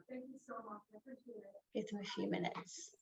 Thank you so much. I appreciate it. Give them a few minutes.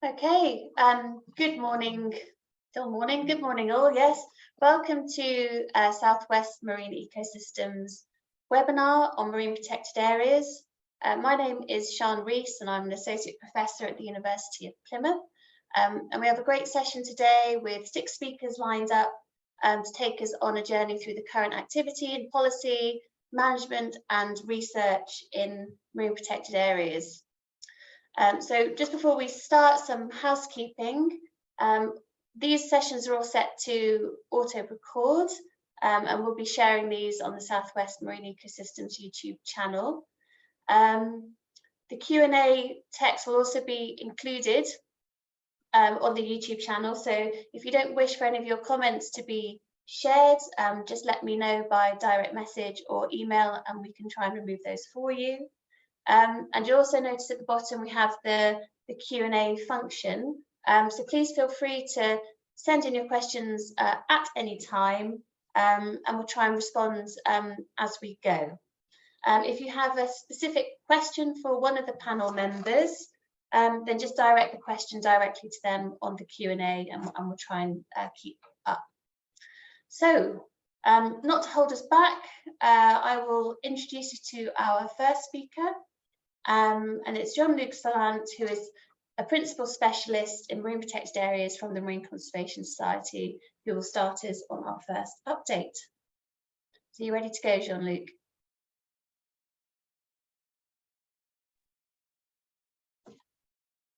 Okay, good morning, still morning, good morning all, yes. Welcome to Southwest Marine Ecosystems webinar on marine protected areas. My name is Sian Rees and I'm an Associate Professor at the University of Plymouth. And we have a great session today with 6 speakers lined up to take us on a journey through the current activity and policy, management and research in marine protected areas. So just before we start, some housekeeping. These sessions are all set to auto record and we'll be sharing these on the Southwest Marine Ecosystems YouTube channel. The Q&A text will also be included on the YouTube channel. So if you don't wish for any of your comments to be shared, just let me know by direct message or email and we can try and remove those for you. And you'll also notice at the bottom we have the Q&A function. So please feel free to send in your questions at any time and we'll try and respond as we go. If you have a specific question for one of the panel members, then just direct the question directly to them on the Q&A and we'll try and keep up. So not to hold us back, I will introduce you to our first speaker. And it's Jean-Luc Solandt, who is a principal specialist in marine protected areas from the Marine Conservation Society, who will start us on our first update. So you ready to go, Jean-Luc?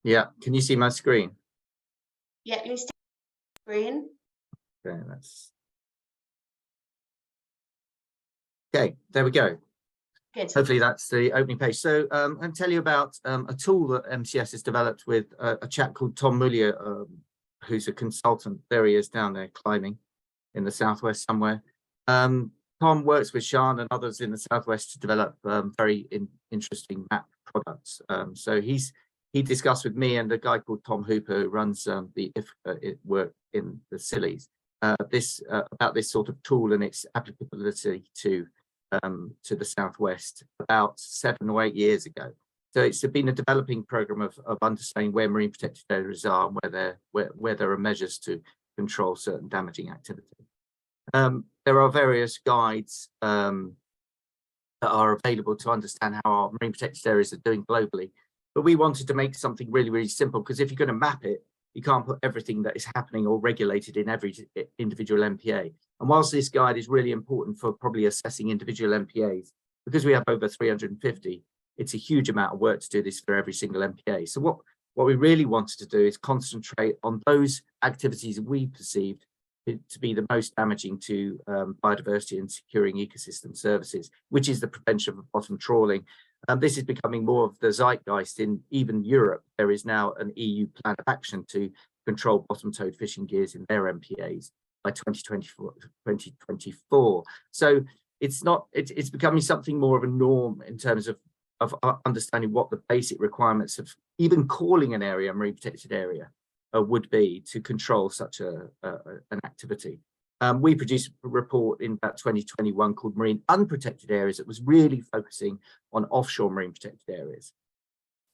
Yeah, can you see my screen? Yeah, you see the screen. Okay, okay, there we go. Good. Hopefully that's the opening page. So I'm going to tell you about a tool that MCS has developed with a chap called Tom Mullier, who's a consultant. There he is down there climbing in the southwest somewhere. Tom works with Sian and others in the southwest to develop very interesting map products. So he discussed with me and a guy called Tom Hooper, who runs the work in the Scillies, about this sort of tool and its applicability to the southwest about 7 or 8 years ago. So it's been a developing program of understanding where marine protected areas are and where there are measures to control certain damaging activity. There are various guides that are available to understand how our marine protected areas are doing globally. But we wanted to make something really, really simple, because if you're going to map it, you can't put everything that is happening or regulated in every individual MPA. And whilst this guide is really important for probably assessing individual MPAs, because we have over 350, it's a huge amount of work to do this for every single MPA. So what we really wanted to do is concentrate on those activities we perceived to be the most damaging to biodiversity and securing ecosystem services, which is the prevention of bottom trawling. This is becoming more of the zeitgeist in even Europe. There is now an EU plan of action to control bottom-towed fishing gears in their MPAs by 2024. So it's becoming something more of a norm in terms of understanding what the basic requirements of even calling an area a marine protected area would be to control such an activity. We produced a report in about 2021 called Marine Unprotected Areas that was really focusing on offshore marine protected areas.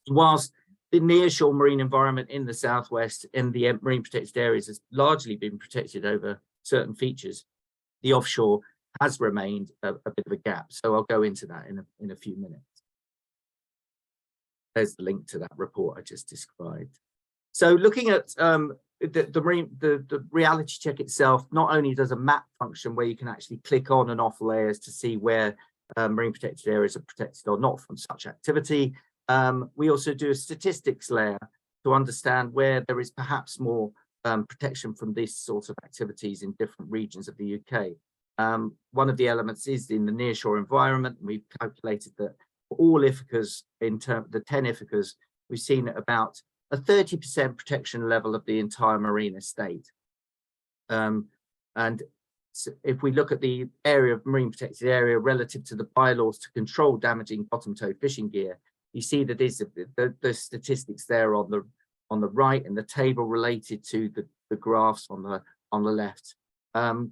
Whilst The nearshore marine environment in the southwest and the marine protected areas has largely been protected over certain features. The offshore has remained a bit of a gap, so I'll go into that in a few minutes. There's the link to that report I just described. So looking at the reality check itself, not only does a map function where you can actually click on and off layers to see where marine protected areas are protected or not from such activity, we also do a statistics layer to understand where there is perhaps more protection from this sort of activities in different regions of the UK. One of the elements is in the nearshore environment. We've calculated that for all IFICAs, in terms of the 10 IFICAs, we've seen about a 30% protection level of the entire marine estate. And so if we look at the area of marine protected area relative to the bylaws to control damaging bottom-towed fishing gear, you see that the statistics there on the right and the table related to the graphs on the left.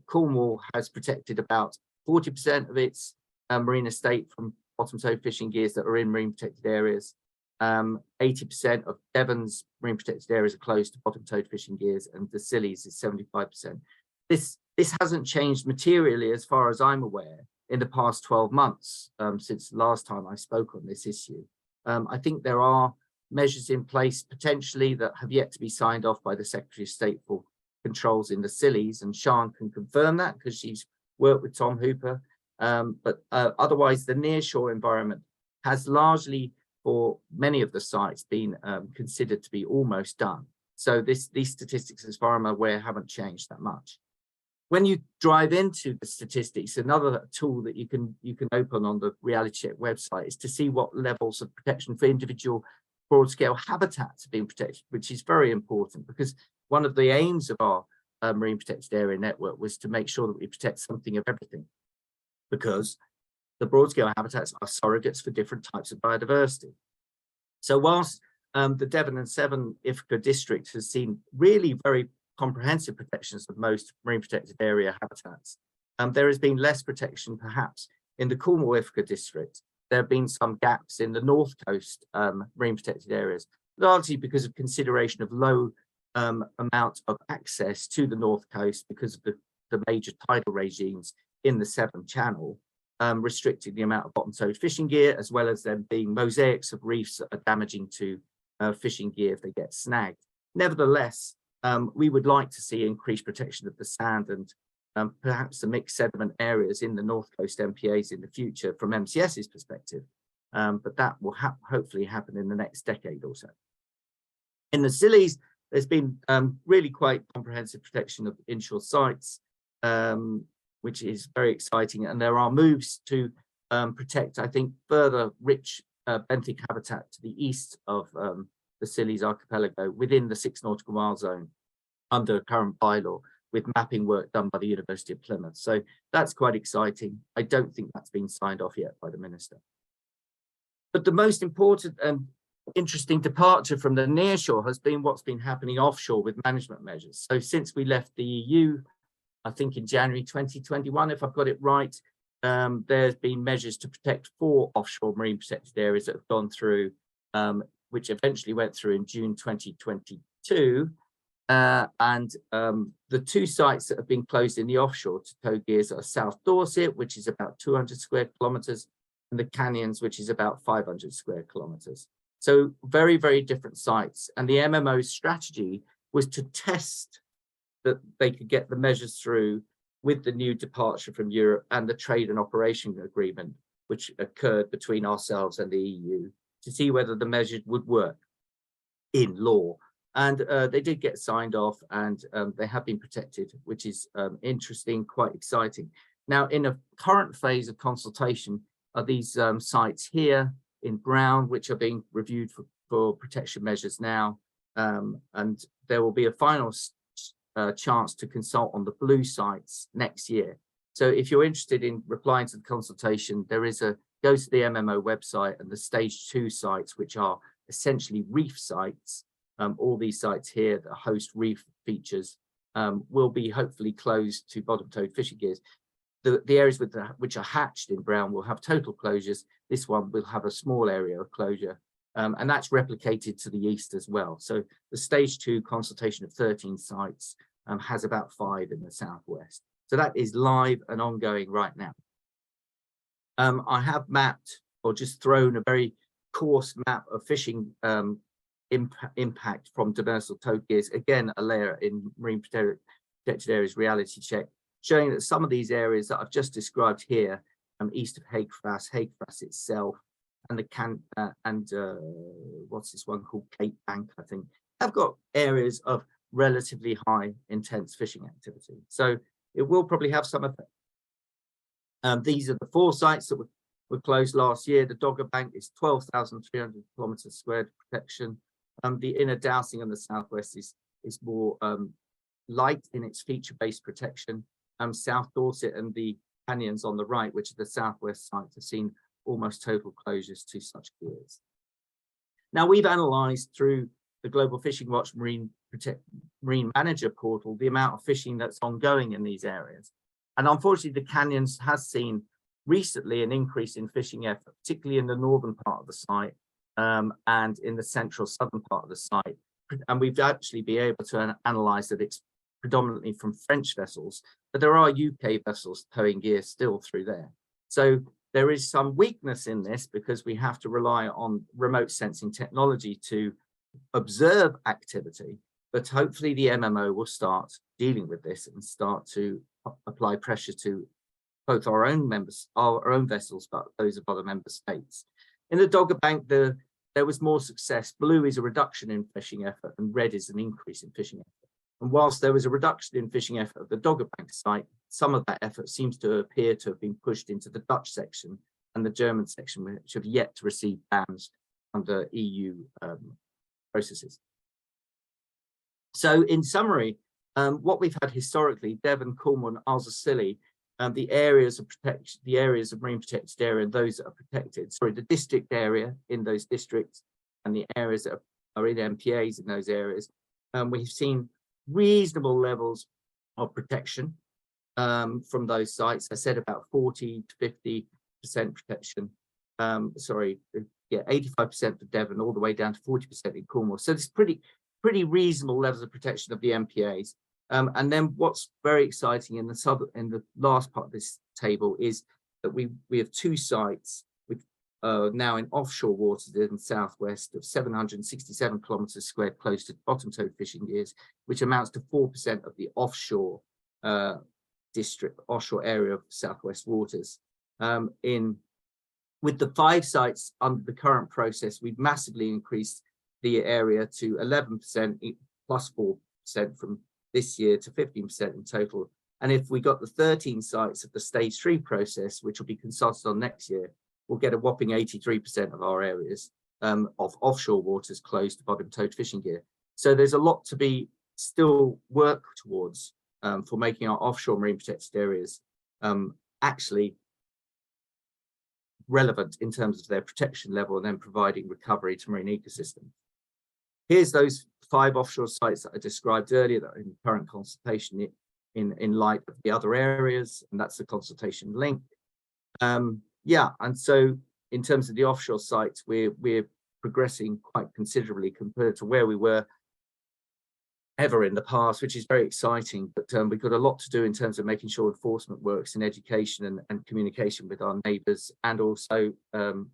Cornwall has protected about 40% of its marine estate from bottom-towed fishing gears that are in marine protected areas. 80% of Devon's marine protected areas are closed to bottom-towed fishing gears, and the Scillies is 75%. This hasn't changed materially as far as I'm aware in the past 12 months since the last time I spoke on this issue. I think there are measures in place potentially that have yet to be signed off by the Secretary of State for controls in the Scillies, and Sian can confirm that because she's worked with Tom Hooper. But otherwise, the nearshore environment has largely, for many of the sites, been considered to be almost done. So these statistics, as far as I'm aware, haven't changed that much. When you drive into the statistics, another tool that you can open on the Reality Check website is to see what levels of protection for individual broad-scale habitats have been protected, which is very important because one of the aims of our marine protected area network was to make sure that we protect something of everything, because the broad-scale habitats are surrogates for different types of biodiversity. So whilst the Devon and Severn IFICA district has seen really very comprehensive protections of most marine protected area habitats, there has been less protection perhaps in the Cornwall IFICA district. There have been some gaps in the North Coast marine protected areas, largely because of consideration of low amount of access to the North Coast because of the major tidal regimes in the Severn Channel, restricting the amount of bottom-towed fishing gear, as well as them being mosaics of reefs that are damaging to fishing gear if they get snagged. Nevertheless, we would like to see increased protection of the sand and perhaps the mixed sediment areas in the North Coast MPAs in the future from MCS's perspective, but that will hopefully happen in the next decade or so. In the Scillies, there's been really quite comprehensive protection of inshore sites, which is very exciting, and there are moves to protect, I think, further rich benthic habitat to the east of the Scillies archipelago within the 6 nautical mile zone under current bylaw, with mapping work done by the University of Plymouth. So that's quite exciting. I don't think that's been signed off yet by the Minister. But the most important and interesting departure from the nearshore has been what's been happening offshore with management measures. So since we left the EU, I think in January 2021, if I've got it right, there's been measures to protect 4 offshore marine protected areas that have gone through, which eventually went through in June 2022. The 2 sites that have been closed in the offshore to tow gears are South Dorset, which is about 200 square kilometres, and the Canyons, which is about 500 square kilometres. So very, very different sites. And the MMO's strategy was to test that they could get the measures through with the new departure from Europe and the trade and operation agreement, which occurred between ourselves and the EU, to see whether the measures would work in law. And they did get signed off, and they have been protected, which is interesting, quite exciting. Now, in a current phase of consultation are these sites here in brown, which are being reviewed for protection measures now. And there will be a final chance to consult on the blue sites next year. So if you're interested in replying to the consultation, there is go to the MMO website, and the stage 2 sites, which are essentially reef sites, all these sites here that host reef features, will be hopefully closed to bottom-towed fishing gears. The areas which are hatched in brown will have total closures. This one will have a small area of closure. And that's replicated to the east as well. So the stage 2 consultation of 13 sites has about 5 in the southwest. So that is live and ongoing right now. I have mapped or just thrown a very coarse map of fishing impact from demersal towed gears. Again, a layer in Marine Protected Areas Reality Check, showing that some of these areas that I've just described here, east of Seagrass itself, and what's this one called Cape Bank, I think, have got areas of relatively high intense fishing activity. So it will probably have some effect. These are the 4 sites that were closed last year. The Dogger Bank is 12,300 kilometers squared protection. The inner dowsing on the southwest is more light in its feature-based protection. South Dorset and the canyons on the right, which are the southwest sites, have seen almost total closures to such gears. Now, we've analysed through the Global Fishing Watch Marine Manager portal the amount of fishing that's ongoing in these areas. And unfortunately, the canyons has seen recently an increase in fishing effort, particularly in the northern part of the site and in the central southern part of the site. And we've actually been able to analyse that it's predominantly from French vessels, but there are UK vessels towing gear still through there. So there is some weakness in this because we have to rely on remote sensing technology to observe activity, but hopefully the MMO will start dealing with this and start to apply pressure to both our own members, our own vessels, but those of other member states. In the Dogger Bank, there was more success. Blue is a reduction in fishing effort and red is an increase in fishing effort. And whilst there was a reduction in fishing effort at the Dogger Bank site, some of that effort seems to appear to have been pushed into the Dutch section and the German section, which have yet to receive bans under EU processes. So in summary, what we've had historically, Devon, Cornwall, and Isles of Scilly, the areas of protection, the areas of marine protected area, and those that are protected, the district area in those districts and the areas that are in MPAs in those areas, we've seen reasonable levels of protection from those sites. I said about 40 to 50% protection. 85% for Devon, all the way down to 40% in Cornwall. So there's pretty reasonable levels of protection of the MPAs. And then what's very exciting in the last part of this table is that we have 2 sites which are now in offshore waters in the southwest of 767 kilometers squared close to bottom towed fishing gears, which amounts to 4% of the offshore offshore area of southwest waters. With the 5 sites under the current process, we've massively increased the area to 11% plus 4% from this year to 15% in total. And if we got the 13 sites of the stage 3 process, which will be consulted on next year, we'll get a whopping 83% of our areas of offshore waters closed to bottom towed fishing gear. So there's a lot to be still work towards for making our offshore marine protected areas actually relevant in terms of their protection level and then providing recovery to marine ecosystems. Here's those 5 offshore sites that I described earlier that are in current consultation in light of the other areas, and that's the consultation link. And so in terms of the offshore sites, we're progressing quite considerably compared to where we were ever in the past, which is very exciting. But we've got a lot to do in terms of making sure enforcement works in education and communication with our neighbours, and also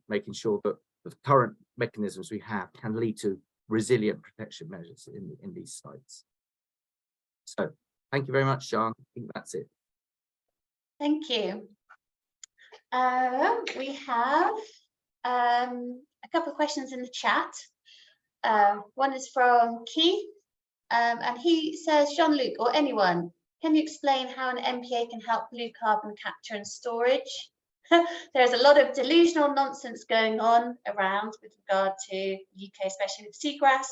making sure that the current mechanisms we have can lead to resilient protection measures in these sites. So thank you very much, Sean. I think that's it. Thank you. We have a couple of questions in the chat. One is from Keith, and he says, Jean-Luc or anyone, can you explain how an MPA can help blue carbon capture and storage? There's a lot of delusional nonsense going on around with regard to the UK, especially with seagrass,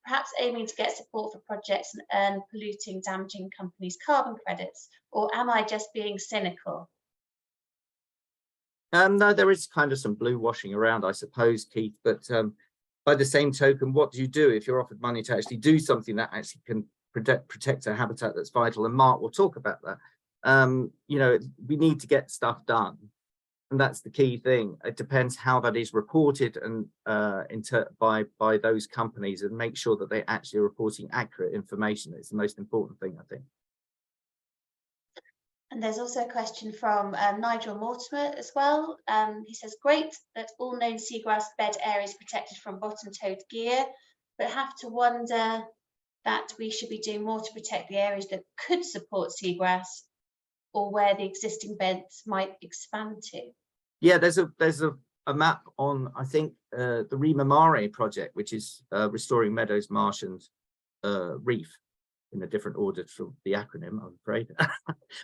perhaps aiming to get support for projects and earn polluting, damaging companies carbon credits, or am I just being cynical? No, there is kind of some blue washing around, I suppose, Keith, but by the same token, what do you do if you're offered money to actually do something that actually can protect a habitat that's vital? And Mark will talk about that. You know, we need to get stuff done. And that's the key thing. It depends how that is reported and by those companies, and make sure that they actually are reporting accurate information. It's the most important thing, I think. And there's also a question from Nigel Mortimer as well. He says, great that all known seagrass bed areas protected from bottom-toed gear, but have to wonder that we should be doing more to protect the areas that could support seagrass, or where the existing beds might expand to. Yeah, there's a map on, I think, the ReMEDIES project, which is restoring meadows, marsh and reef, in a different order from the acronym, I'm afraid.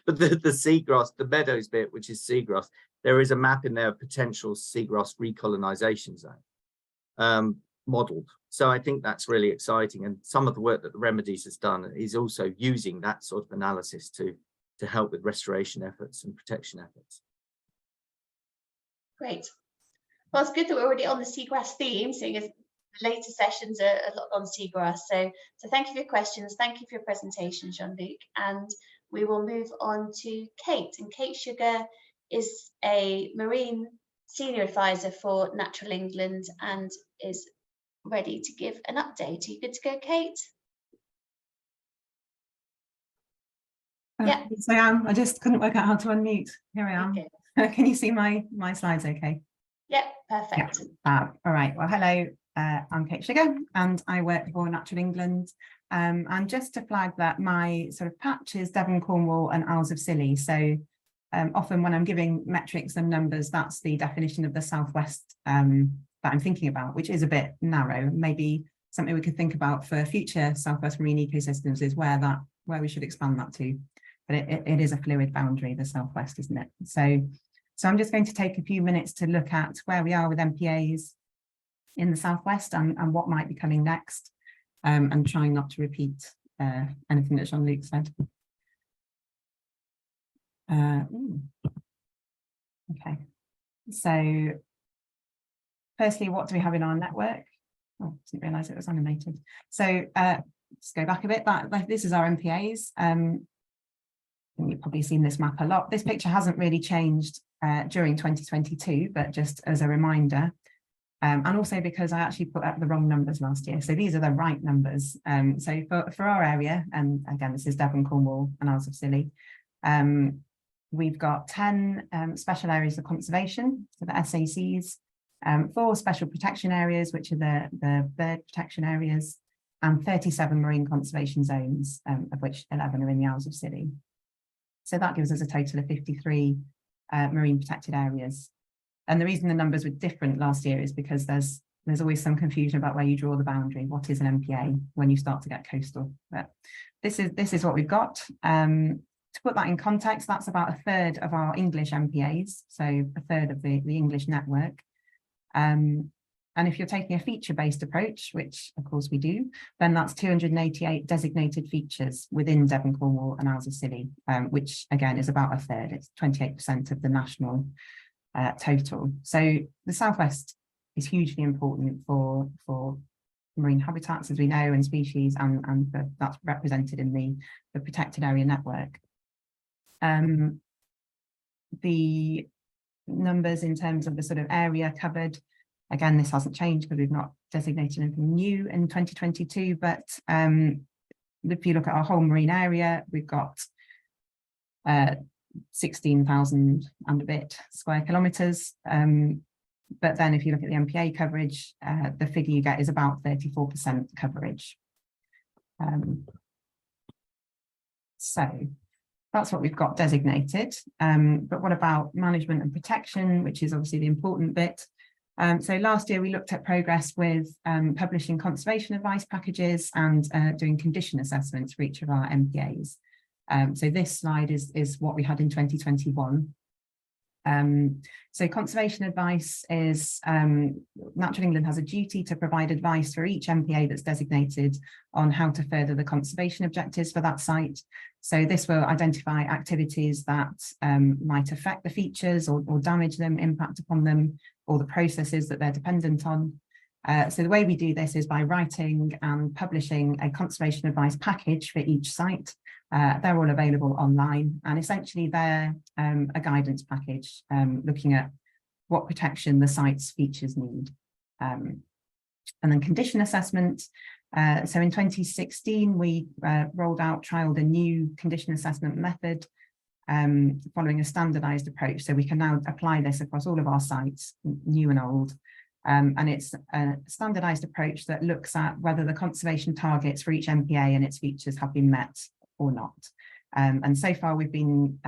But the seagrass, the meadows bit, which is seagrass, there is a map in there of potential seagrass recolonisation zone modelled. So I think that's really exciting. And some of the work that the ReMEDIES has done is also using that sort of analysis to help with restoration efforts and protection efforts. Great. Well, it's good that we're already on the seagrass theme, seeing as the later sessions are a lot on seagrass. So thank you for your questions. Thank you for your presentation, Jean-Luc. And we will move on to Kate. And Kate Sugar is a marine senior advisor for Natural England and is ready to give an update. Are you good to go, Kate? Yeah. Yes, I am. I just couldn't work out how to unmute. Here I am. Okay. Can you see my slides okay? Yep, perfect. Yeah. All right. Well, hello. I'm Kate Sugar and I work for Natural England. And just to flag that my sort of patch is Devon, Cornwall and Isles of Scilly. So often when I'm giving metrics and numbers, that's the definition of the Southwest that I'm thinking about, which is a bit narrow. Maybe something we could think about for future Southwest marine ecosystems is where we should expand that to. But it is a fluid boundary, the Southwest, isn't it? So I'm just going to take a few minutes to look at where we are with MPAs in the Southwest and what might be coming next, and trying not to repeat anything that Jean-Luc said. Okay, so firstly, what do we have in our network? Oh, didn't realise it was animated. So let's go back a bit. This is our MPAs. You've probably seen this map a lot. This picture hasn't really changed during 2022, but just as a reminder, and also because I actually put up the wrong numbers last year. So these are the right numbers. So for our area, and again, this is Devon, Cornwall and Isles of Scilly, we've got 10 special areas of conservation, so the SACs, 4 special protection areas, which are the bird protection areas, and 37 marine conservation zones, of which 11 are in the Isles of Scilly. So that gives us a total of 53 marine protected areas. And the reason the numbers were different last year is because there's always some confusion about where you draw the boundary. What is an MPA when you start to get coastal? But this is what we've got. To put that in context, that's about a third of our English MPAs, so a third of the English network. And if you're taking a feature-based approach, which of course we do, then that's 288 designated features within Devon, Cornwall and Isles of Scilly, which again is about a third. It's 28% of the national total. So the Southwest is hugely important for marine habitats, as we know, and species, and that's represented in the protected area network. The numbers in terms of the sort of area covered, again, this hasn't changed because we've not designated anything new in 2022, but if you look at our whole marine area, we've got 16,000 and a bit square kilometres. But then if you look at the MPA coverage, the figure you get is about 34% coverage. So that's what we've got designated. But what about management and protection, which is obviously the important bit? So last year we looked at progress with publishing conservation advice packages and doing condition assessments for each of our MPAs. So this slide is what we had in 2021. So conservation advice is, Natural England has a duty to provide advice for each MPA that's designated on how to further the conservation objectives for that site. So this will identify activities that might affect the features or damage them, impact upon them, or the processes that they're dependent on. So the way we do this is by writing and publishing a conservation advice package for each site. They're all available online, and essentially they're a guidance package looking at what protection the site's features need. And then condition assessment. So in 2016, we trialed a new condition assessment method following a standardized approach. So we can now apply this across all of our sites, new and old. And it's a standardized approach that looks at whether the conservation targets for each MPA and its features have been met or not. And so far we've been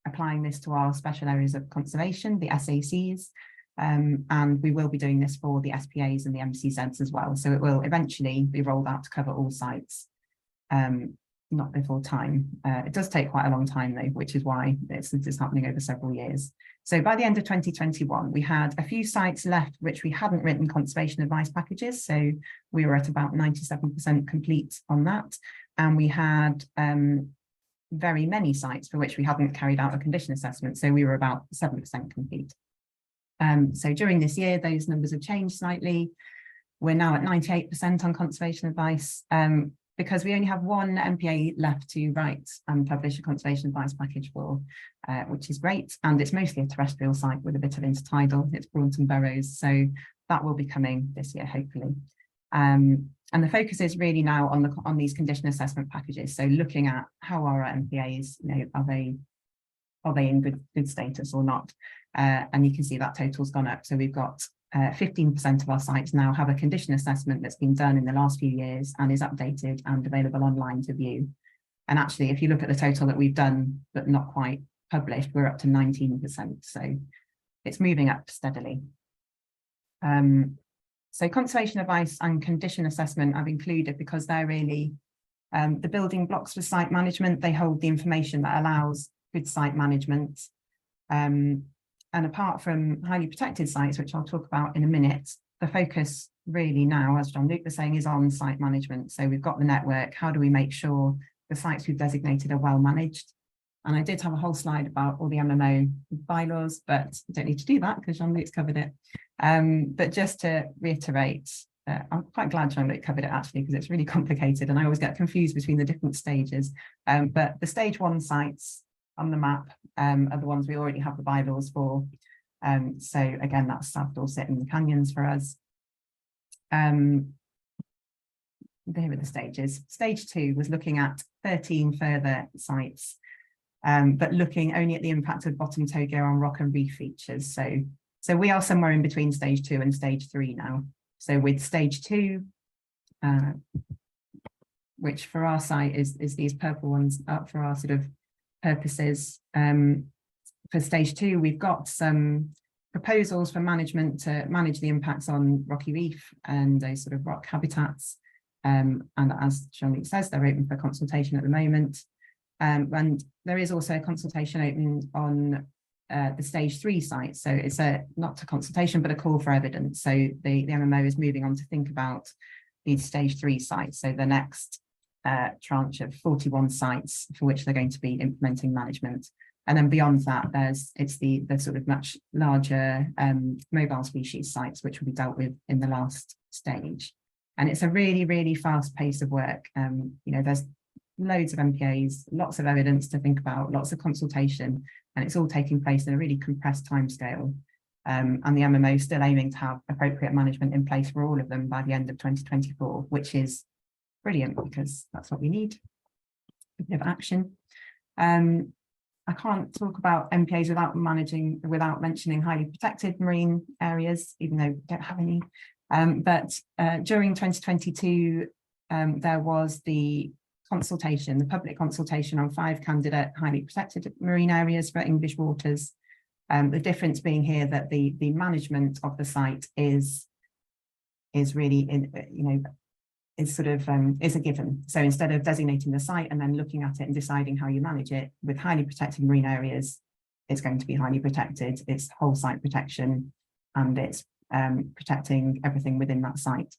applying this to our special areas of conservation, the SACs, and we will be doing this for the SPAs and the MCZs as well. So it will eventually be rolled out to cover all sites, not before time. It does take quite a long time though, which is why it's happening over several years. So by the end of 2021, we had a few sites left which we hadn't written conservation advice packages. So we were at about 97% complete on that. And we had very many sites for which we hadn't carried out a condition assessment. So we were about 7% complete. So during this year, those numbers have changed slightly. We're now at 98% on conservation advice because we only have one MPA left to write and publish a conservation advice package for, which is great. And it's mostly a terrestrial site with a bit of intertidal. It's Braunton Burrows. So that will be coming this year, hopefully. And the focus is really now on these condition assessment packages. So looking at how are our MPAs, are they in good status or not? And you can see that total's gone up. So we've got 15% of our sites now have a condition assessment that's been done in the last few years and is updated and available online to view. And actually, if you look at the total that we've done but not quite published, we're up to 19%. So it's moving up steadily. So conservation advice and condition assessment I've included because they're really the building blocks for site management. They hold the information that allows good site management. And apart from highly protected sites, which I'll talk about in a minute, the focus really now, as Jean-Luc was saying, is on site management. So we've got the network. How do we make sure the sites we've designated are well managed? And I did have a whole slide about all the MMO bylaws, but I don't need to do that because Jean-Luc's covered it. But just to reiterate, I'm quite glad Jean-Luc covered it actually, because it's really complicated and I always get confused between the different stages. But the stage 1 sites on the map are the ones we already have the bylaws for. So again, that's South Dorset and the Canyons for us. There are the stages. Stage 2 was looking at 13 further sites, but looking only at the impact of bottom toe gear on rock and reef features. So we are somewhere in between stage 2 and stage 3 now. So with stage 2, which for our site is these purple ones up for our sort of purposes. For stage 2, we've got some proposals for management to manage the impacts on rocky reef and those sort of rock habitats. And as Jean-Luc says, they're open for consultation at the moment. And there is also a consultation open on the stage 3 site. So it's not a consultation, but a call for evidence. So the MMO is moving on to think about these stage 3 sites. So the next tranche of 41 sites for which they're going to be implementing management. And then beyond that, it's the sort of much larger mobile species sites, which will be dealt with in the last stage. And it's a really, really fast pace of work. There's loads of MPAs, lots of evidence to think about, lots of consultation, and it's all taking place in a really compressed timescale. And the MMO is still aiming to have appropriate management in place for all of them by the end of 2024, which is brilliant because that's what we need, a bit of action. I can't talk about MPAs without mentioning highly protected marine areas, even though we don't have any. But during 2022, there was the public consultation on 5 candidate highly protected marine areas for English waters. The difference being here that the management of the site is really is a given. So instead of designating the site and then looking at it and deciding how you manage it, with highly protected marine areas, it's going to be highly protected. It's whole site protection, and it's protecting everything within that site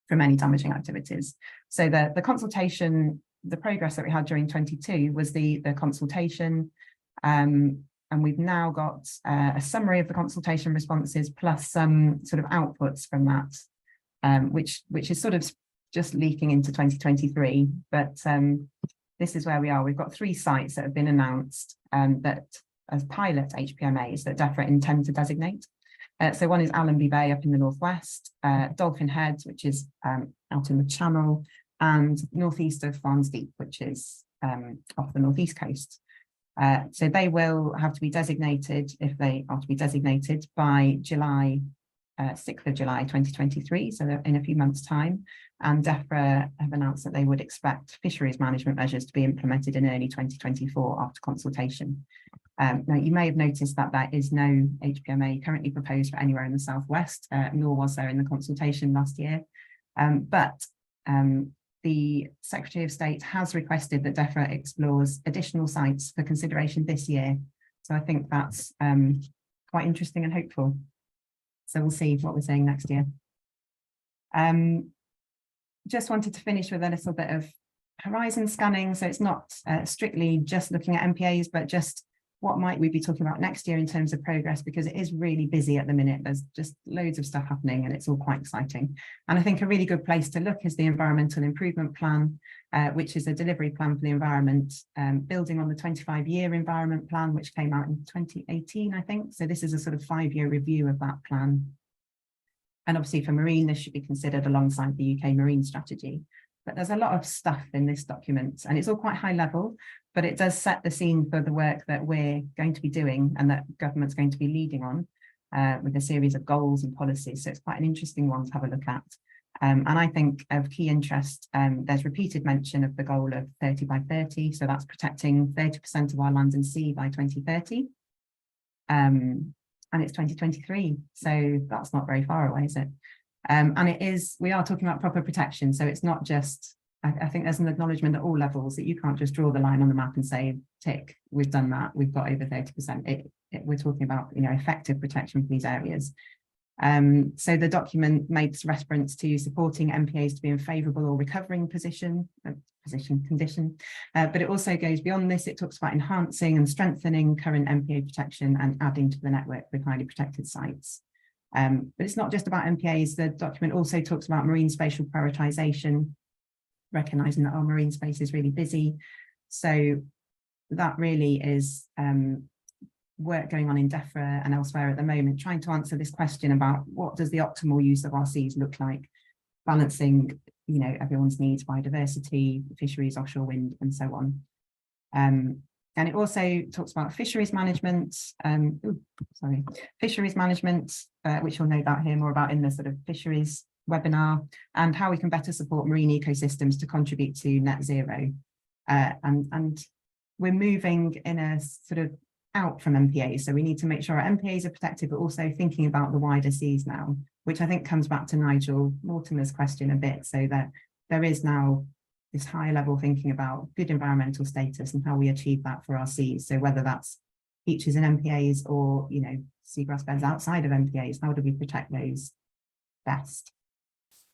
from any damaging activities. So the consultation, the progress that we had during 22 was the consultation, and we've now got a summary of the consultation responses plus some sort of outputs from that. which is sort of just leaking into 2023. But this is where we are. We've got 3 sites that have been announced that as pilot HPMAs that DEFRA intend to designate. So one is Allenby Bay up in the northwest, Dolphin Head, which is out in the Channel, and northeast of Farns Deep, which is off the northeast coast. So they will have to be designated, if they are to be designated, by July 6th of July 2023, so in a few months' time. And DEFRA have announced that they would expect fisheries management measures to be implemented in early 2024 after consultation. Now, you may have noticed that there is no HPMA currently proposed for anywhere in the southwest, nor was there in the consultation last year. But the Secretary of State has requested that DEFRA explores additional sites for consideration this year. So I think that's quite interesting and hopeful. So we'll see what we're saying next year. Just wanted to finish with a little bit of horizon scanning. So it's not strictly just looking at MPAs, but just what might we be talking about next year in terms of progress, because it is really busy at the minute. There's just loads of stuff happening and it's all quite exciting. And I think a really good place to look is the Environmental Improvement Plan, which is a delivery plan for the environment, building on the 25-year environment plan, which came out in 2018, I think. So this is a sort of 5-year review of that plan. And obviously for marine, this should be considered alongside the UK Marine Strategy. But there's a lot of stuff in this document and it's all quite high level, but it does set the scene for the work that we're going to be doing and that government's going to be leading on with a series of goals and policies. So it's quite an interesting one to have a look at. And I think of key interest, there's repeated mention of the goal of 30 by 30. So that's protecting 30% of our land and sea by 2030. And it's 2023. So that's not very far away, is it? And it is, we are talking about proper protection. So it's not just, I think there's an acknowledgement at all levels that you can't just draw the line on the map and say, tick, we've done that, we've got over 30%. We're talking about, you know, effective protection for these areas. So the document makes reference to supporting MPAs to be in favourable or recovering condition, but it also goes beyond this. It talks about enhancing and strengthening current MPA protection and adding to the network with highly protected sites. But it's not just about MPAs. The document also talks about marine spatial prioritisation, recognising that our marine space is really busy. So that really is work going on in DEFRA and elsewhere at the moment, trying to answer this question about what does the optimal use of our seas look like, balancing, you know, everyone's needs, biodiversity, fisheries, offshore wind, and so on. And it also talks about fisheries management, fisheries management, which you'll no doubt hear more about in the sort of fisheries webinar, and how we can better support marine ecosystems to contribute to net zero. And we're moving in a sort of out from MPAs, so we need to make sure our MPAs are protected, but also thinking about the wider seas now, which I think comes back to Nigel Mortimer's question a bit, so that there is now this higher level thinking about good environmental status and how we achieve that for our seas. So whether that's beaches in MPAs or, you know, seagrass beds outside of MPAs, how do we protect those best?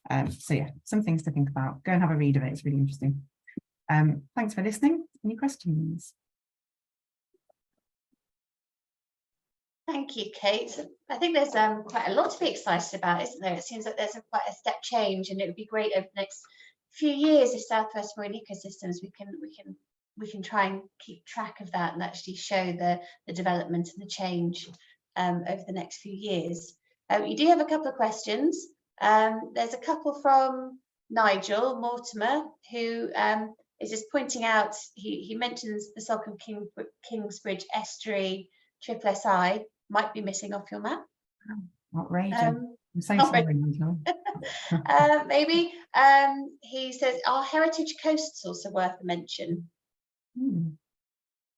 So yeah, some things to think about. Go and have a read of it, it's really interesting. Thanks for listening. Any questions? Thank you, Kate. I think there's quite a lot to be excited about, isn't there? It seems like there's quite a step change, and it would be great over the next few years if Southwest marine ecosystems we can try and keep track of that and actually show the development and the change over the next few years. You do have a couple of questions. There's a couple from Nigel Mortimer, who is just pointing out, he mentions the Salcombe Kingsbridge estuary SSSI might be missing off your map. Outrageous. I'm so sorry, Nigel. Maybe. He says, are heritage coasts also worth a mention?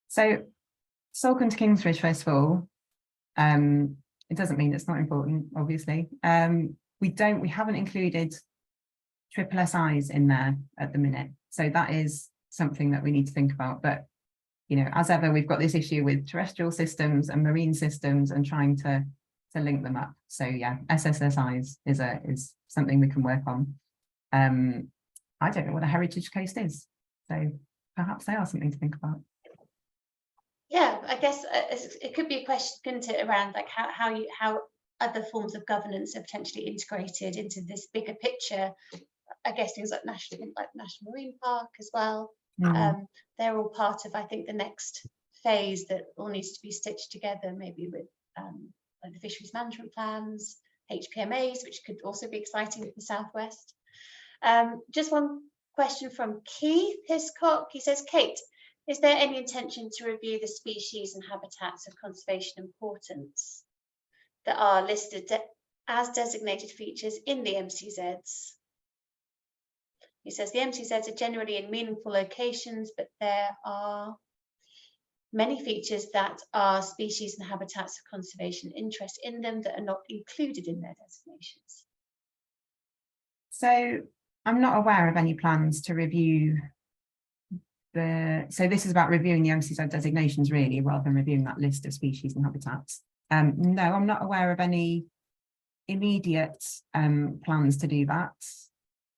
So Salcombe to Kingsbridge, first of all, it doesn't mean it's not important, obviously. We haven't included SSSIs in there at the minute. So that is something that we need to think about. But, you know, as ever, we've got this issue with terrestrial systems and marine systems and trying to link them up. So yeah, SSSIs is something we can work on. I don't know what a heritage coast is, so perhaps they are something to think about. Yeah, I guess it could be a question, couldn't it, around like how other forms of governance are potentially integrated into this bigger picture. I guess things like National Marine Park as well. They're all part of, I think, the next phase that all needs to be stitched together, maybe with like the fisheries management plans, HPMAs, which could also be exciting for the Southwest. Just one question from Keith Hiscock. He says, Kate, is there any intention to review the species and habitats of conservation importance that are listed as designated features in the MCZs? He says the MCZs are generally in meaningful locations, but there are many features that are species and habitats of conservation interest in them that are not included in their designations. So I'm not aware of any plans to review so this is about reviewing the MCZ designations really, rather than reviewing that list of species and habitats. No, I'm not aware of any immediate plans to do that,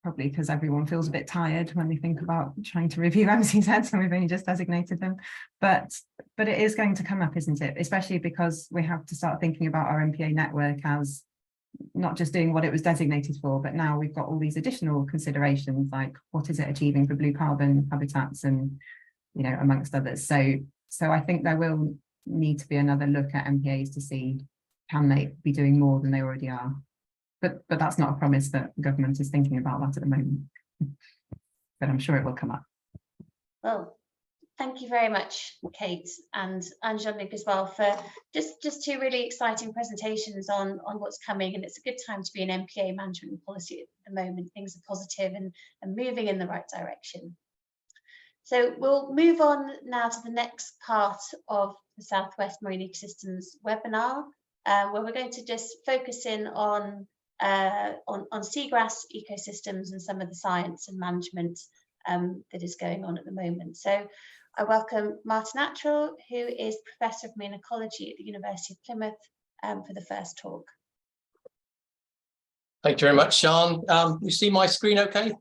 probably because everyone feels a bit tired when they think about trying to review MCZs and we've only just designated them. But it is going to come up, isn't it? Especially because we have to start thinking about our MPA network as not just doing what it was designated for, but now we've got all these additional considerations, like what is it achieving for blue carbon habitats and, you know, amongst others. So I think there will need to be another look at MPAs to see, can they be doing more than they already are? But that's not a promise that government is thinking about that at the moment. But I'm sure it will come up. Well, thank you very much, Kate and Jean-Luc as well, for just two really exciting presentations on what's coming. And it's a good time to be in MPA management and policy at the moment. Things are positive and moving in the right direction. So we'll move on now to the next part of the Southwest Marine Ecosystems webinar, where we're going to just focus in on seagrass ecosystems and some of the science and management that is going on at the moment. So I welcome Martin Attrill, who is Professor of Marine Ecology at the University of Plymouth, for the first talk. Thank you very much, Sian. You see my screen okay?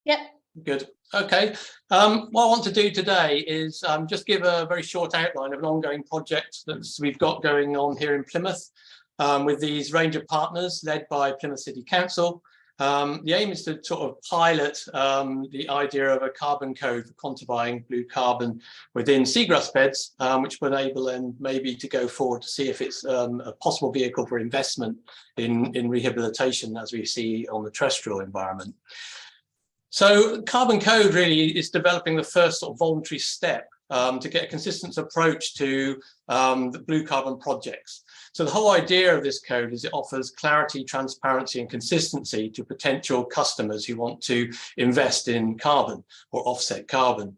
Yep. Good. Okay. What I want to do today is just give a very short outline of an ongoing project that we've got going on here in Plymouth with these range of partners led by Plymouth City Council. The aim is to sort of pilot the idea of a carbon code for quantifying blue carbon within seagrass beds, which will enable them maybe to go forward to see if it's a possible vehicle for investment in rehabilitation, as we see on the terrestrial environment. So carbon code really is developing the first sort of voluntary step to get a consistent approach to the blue carbon projects. So the whole idea of this code is it offers clarity, transparency and consistency to potential customers who want to invest in carbon or offset carbon.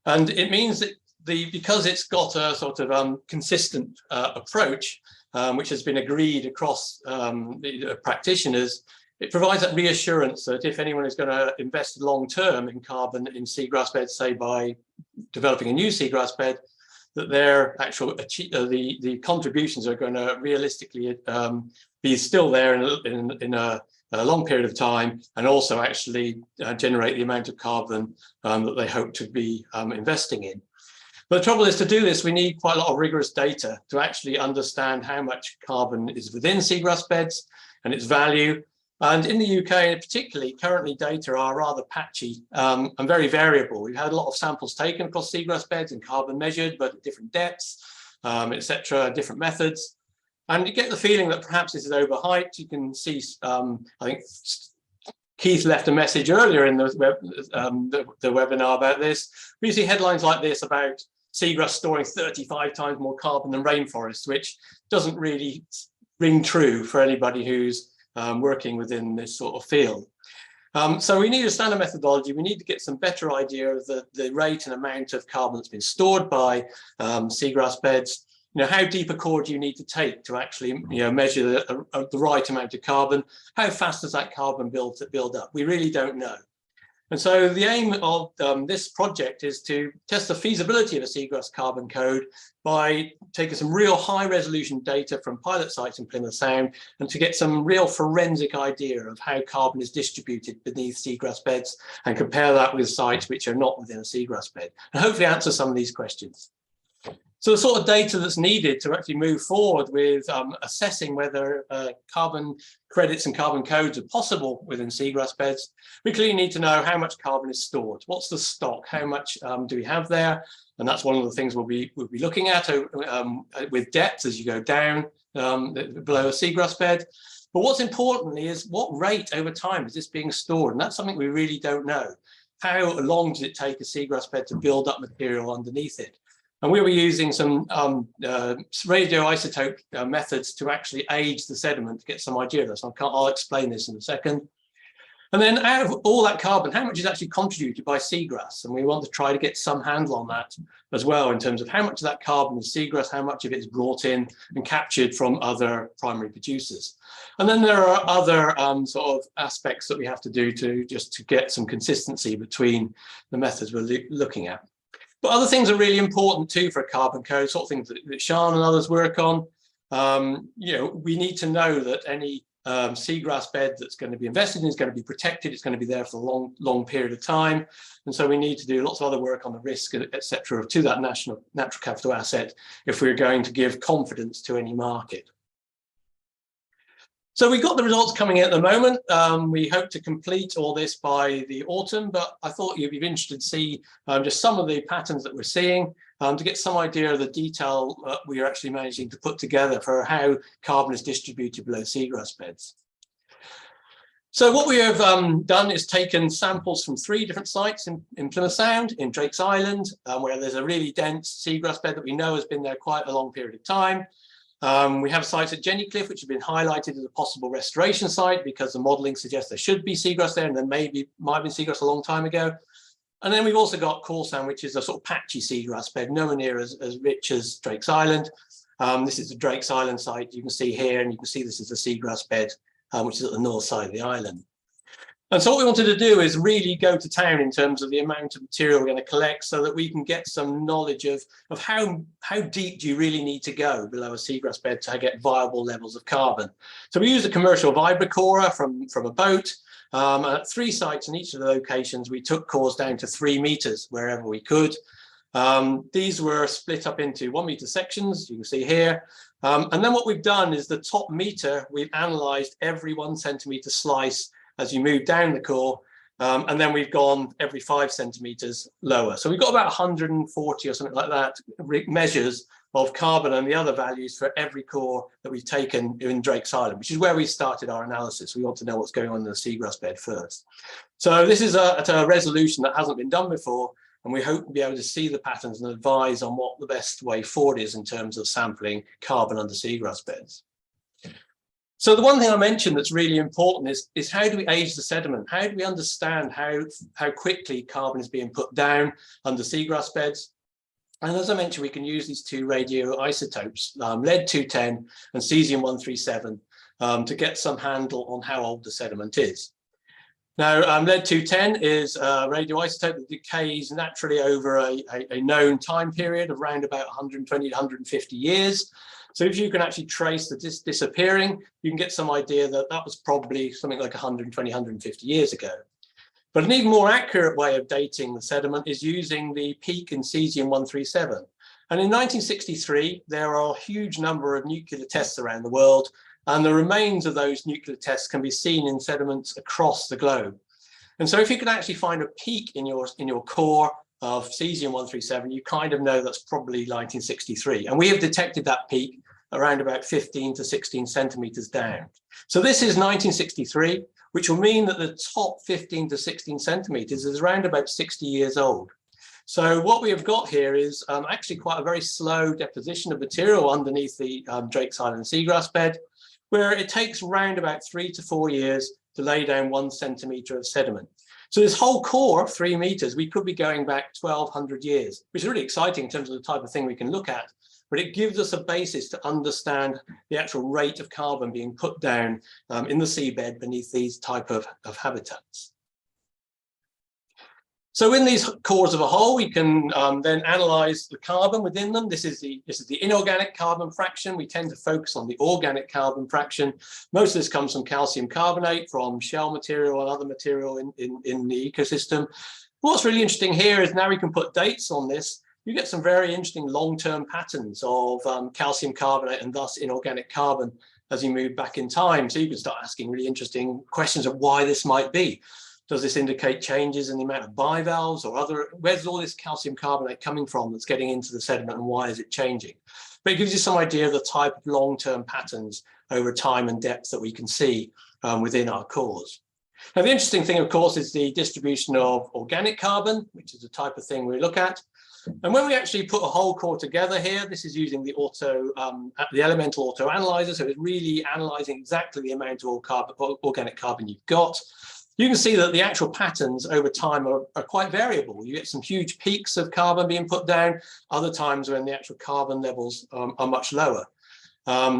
And it means that because it's got a sort of consistent approach, which has been agreed across the practitioners, it provides that reassurance that if anyone is going to invest long-term in carbon in seagrass beds, say by developing a new seagrass bed, that their actual the contributions are going to realistically be still there in a long period of time, and also actually generate the amount of carbon that they hope to be investing in. But the trouble is, to do this, we need quite a lot of rigorous data to actually understand how much carbon is within seagrass beds and its value. And in the UK, particularly, currently data are rather patchy and very variable. We've had a lot of samples taken across seagrass beds and carbon measured, but at different depths, etc., different methods. And you get the feeling that perhaps this is overhyped. You can see, I think Keith left a message earlier in the webinar about this. We see headlines like this about seagrass storing 35 times more carbon than rainforest, which doesn't really ring true for anybody who's working within this sort of field. So we need a standard methodology. We need to get some better idea of the rate and amount of carbon that's been stored by seagrass beds. You know, how deep a core do you need to take to actually, measure the right amount of carbon? How fast does that carbon build up? We really don't know. And so the aim of this project is to test the feasibility of a seagrass carbon code by taking some real high resolution data from pilot sites in Plymouth Sound and to get some real forensic idea of how carbon is distributed beneath seagrass beds and compare that with sites which are not within a seagrass bed, and hopefully answer some of these questions. So the sort of data that's needed to actually move forward with assessing whether carbon credits and carbon codes are possible within seagrass beds, we clearly need to know how much carbon is stored. What's the stock? How much do we have there? And that's one of the things we'll be looking at with depth as you go down below a seagrass bed. But what's importantly is what rate over time is this being stored? And that's something we really don't know. How long does it take a seagrass bed to build up material underneath it? And we were using some radioisotope methods to actually age the sediment to get some idea of this. I'll explain this in a second. And then out of all that carbon, how much is actually contributed by seagrass? And we want to try to get some handle on that as well in terms of how much of that carbon is seagrass, how much of it is brought in and captured from other primary producers. And then there are other sort of aspects that we have to do to get some consistency between the methods we're looking at. But other things are really important too for a carbon code, sort of things that Sean and others work on. We need to know that any seagrass bed that's going to be invested in is going to be protected. It's going to be there for a long period of time. And so we need to do lots of other work on the risk, etc., to that natural capital asset if we're going to give confidence to any market. So we've got the results coming in at the moment. We hope to complete all this by the autumn, but I thought you'd be interested to see just some of the patterns that we're seeing to get some idea of the detail we are actually managing to put together for how carbon is distributed below seagrass beds. So what we have done is taken samples from 3 different sites in Plymouth Sound, in Drake's Island, where there's a really dense seagrass bed that we know has been there quite a long period of time. We have sites at Jenny Cliff, which have been highlighted as a possible restoration site because the modelling suggests there should be seagrass there, and there might have been seagrass a long time ago. And then we've also got Solandt, which is a sort of patchy seagrass bed, nowhere near as rich as Drake's Island. This is the Drake's Island site you can see here, and you can see this is the seagrass bed, which is at the north side of the island. And so what we wanted to do is really go to town in terms of the amount of material we're going to collect so that we can get some knowledge of how deep do you really need to go below a seagrass bed to get viable levels of carbon. So we used a commercial vibrocorer from a boat. At 3 sites in each of the locations, we took cores down to 3 meters wherever we could. These were split up into 1 meter sections, you can see here. And then what we've done is the top meter, we've analysed every 1 centimeter slice as you move down the core, and then we've gone every 5 centimeters lower. So we've got about 140 or something like that measures of carbon and the other values for every core that we've taken in Drake's Island, which is where we started our analysis. We want to know what's going on in the seagrass bed first. So this is at a resolution that hasn't been done before, and we hope to be able to see the patterns and advise on what the best way forward is in terms of sampling carbon under seagrass beds. So the one thing I mentioned that's really important is how do we age the sediment? How do we understand how quickly carbon is being put down under seagrass beds? And as I mentioned, we can use these 2 radioisotopes, lead-210 and cesium-137, to get some handle on how old the sediment is. Now, lead-210 is a radioisotope that decays naturally over a known time period of around about 120 to 150 years. So if you can actually trace the disappearing, you can get some idea that that was probably something like 120, 150 years ago. But an even more accurate way of dating the sediment is using the peak in cesium-137. And in 1963, there are a huge number of nuclear tests around the world, and the remains of those nuclear tests can be seen in sediments across the globe. And so if you can actually find a peak in your core of cesium-137, you kind of know that's probably 1963. And we have detected that peak around about 15 to 16 centimeters down. So this is 1963, which will mean that the top 15 to 16 centimeters is around about 60 years old. So what we have got here is actually quite a very slow deposition of material underneath the Drake's Island seagrass bed, where it takes around about 3 to 4 years to lay down 1 centimeter of sediment. So this whole core of 3 meters, we could be going back 1,200 years, which is really exciting in terms of the type of thing we can look at. But it gives us a basis to understand the actual rate of carbon being put down in the seabed beneath these type of habitats. So in these cores of a whole, we can then analyze the carbon within them. This is the inorganic carbon fraction. We tend to focus on the organic carbon fraction. Most of this comes from calcium carbonate, from shell material and other material in the ecosystem. What's really interesting here is now we can put dates on this you get some very interesting long-term patterns of calcium carbonate and thus inorganic carbon as you move back in time. So you can start asking really interesting questions of why this might be. Does this indicate changes in the amount of bivalves or other, where's all this calcium carbonate coming from that's getting into the sediment, and why is it changing? But it gives you some idea of the type of long-term patterns over time and depth that we can see within our cores. Now, the interesting thing, of course, is the distribution of organic carbon, which is the type of thing we look at. And when we actually put a whole core together here, this is using the elemental auto analyzer, so it's really analyzing exactly the amount of organic carbon you've got. You can see that the actual patterns over time are quite variable. You get some huge peaks of carbon being put down, other times when the actual carbon levels are much lower.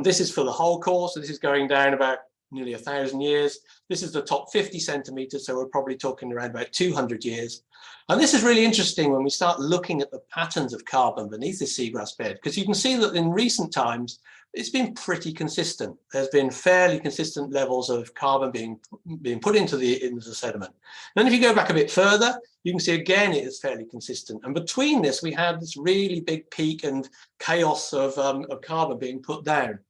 This is for the whole core, so this is going down about nearly 1,000 years. This is the top 50 centimeters, so we're probably talking around about 200 years. And this is really interesting when we start looking at the patterns of carbon beneath the seagrass bed, because you can see that in recent times, it's been pretty consistent. There's been fairly consistent levels of carbon being put into the sediment. Then if you go back a bit further, you can see again it is fairly consistent. And between this, we have this really big peak and chaos of carbon being put down.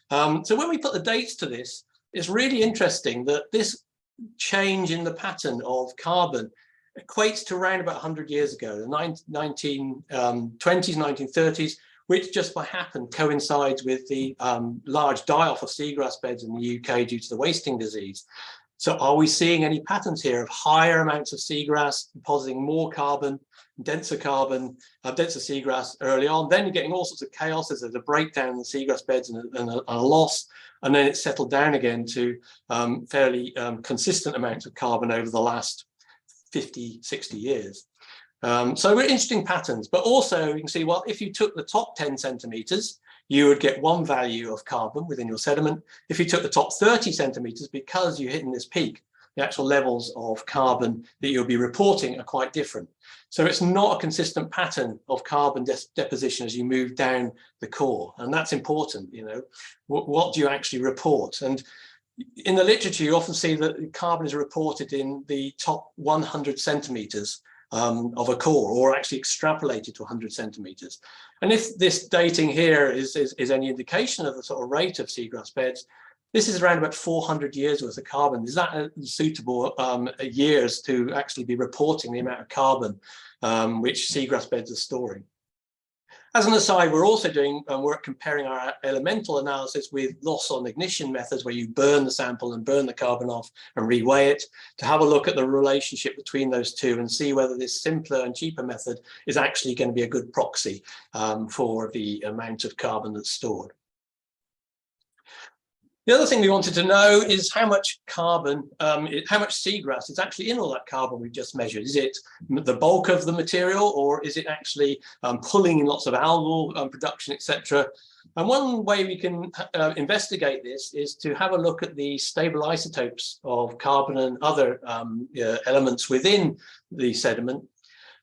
So when we put the dates to this, it's really interesting that this change in the pattern of carbon equates to around about 100 years ago, the 1920s, 1930s, which just by happen coincides with the large die-off of seagrass beds in the UK due to the wasting disease. So are we seeing any patterns here of higher amounts of seagrass depositing more carbon, denser seagrass early on? Then you're getting all sorts of chaos as there's a breakdown in the seagrass beds and a loss, and then it's settled down again to fairly consistent amounts of carbon over the last 50, 60 years. So we're interesting patterns, but also you can see, well, if you took the top 10 centimeters, you would get one value of carbon within your sediment. If you took the top 30 centimeters, because you're hitting this peak, the actual levels of carbon that you'll be reporting are quite different. So it's not a consistent pattern of carbon deposition as you move down the core. And that's important, you know, what do you actually report? And in the literature, you often see that carbon is reported in the top 100 centimeters of a core, or actually extrapolated to 100 centimeters. And if this dating here is any indication of the sort of rate of seagrass beds, this is around about 400 years worth of carbon. Is that suitable years to actually be reporting the amount of carbon which seagrass beds are storing? As an aside, we're also doing work comparing our elemental analysis with loss on ignition methods, where you burn the sample and burn the carbon off and reweigh it, to have a look at the relationship between those two and see whether this simpler and cheaper method is actually going to be a good proxy for the amount of carbon that's stored. The other thing we wanted to know is how much carbon, how much seagrass is actually in all that carbon we've just measured. Is it the bulk of the material, or is it actually pulling in lots of algal production, etc.? And one way we can investigate this is to have a look at the stable isotopes of carbon and other elements within the sediment.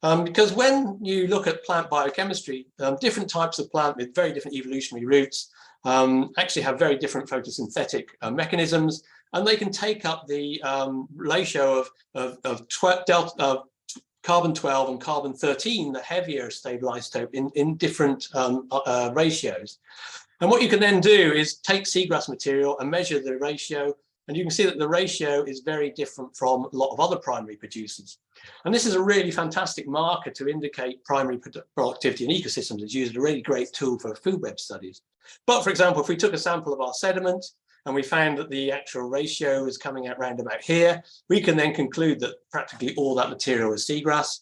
Because when you look at plant biochemistry, different types of plant with very different evolutionary routes actually have very different photosynthetic mechanisms, and they can take up the ratio of carbon 12 and carbon 13, the heavier stable isotope, in different ratios. And what you can then do is take seagrass material and measure the ratio, and you can see that the ratio is very different from a lot of other primary producers. And this is a really fantastic marker to indicate primary productivity in ecosystems. It's used as a really great tool for food web studies. But for example, if we took a sample of our sediment and we found that the actual ratio is coming out round about here, we can then conclude that practically all that material is seagrass.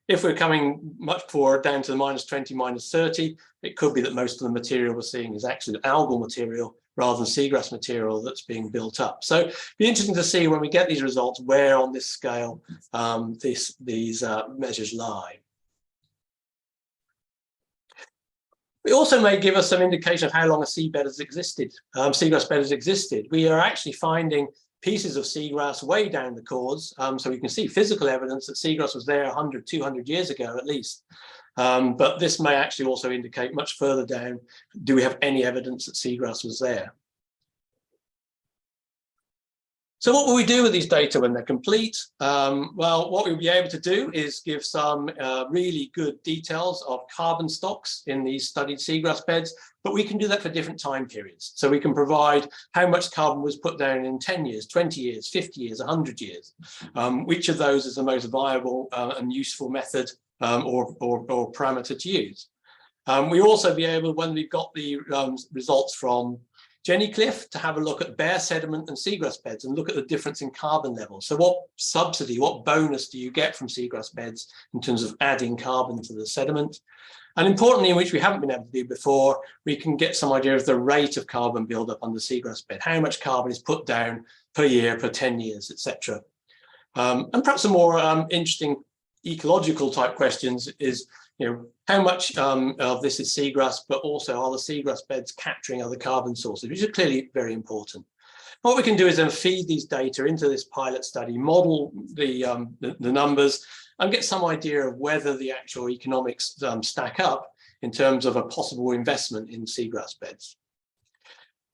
If we're coming much forward down to the -20, -30, it could be that most of the material we're seeing is actually algal material rather than seagrass material that's being built up. So it'd be interesting to see when we get these results where on this scale these measures lie. It also may give us some indication of how long a seabed has existed, seagrass bed has existed. We are actually finding pieces of seagrass way down the cores, so we can see physical evidence that seagrass was there 100, 200 years ago at least. But this may actually also indicate much further down, do we have any evidence that seagrass was there? So what will we do with these data when they're complete? Well, what we'll be able to do is give some really good details of carbon stocks in these studied seagrass beds, but we can do that for different time periods. So we can provide how much carbon was put down in 10 years, 20 years, 50 years, 100 years. Which of those is the most viable and useful method or parameter to use? We also be able, when we've got the results from Jenny Cliff, to have a look at bare sediment and seagrass beds and look at the difference in carbon levels. So what subsidy, what bonus do you get from seagrass beds in terms of adding carbon to the sediment? And importantly, which we haven't been able to do before, we can get some idea of the rate of carbon buildup on the seagrass bed, how much carbon is put down per year, per 10 years, etc. And perhaps some more interesting ecological type questions is, how much of this is seagrass, but also are the seagrass beds capturing other carbon sources, which are clearly very important. What we can do is then feed these data into this pilot study, model the numbers, and get some idea of whether the actual economics stack up in terms of a possible investment in seagrass beds.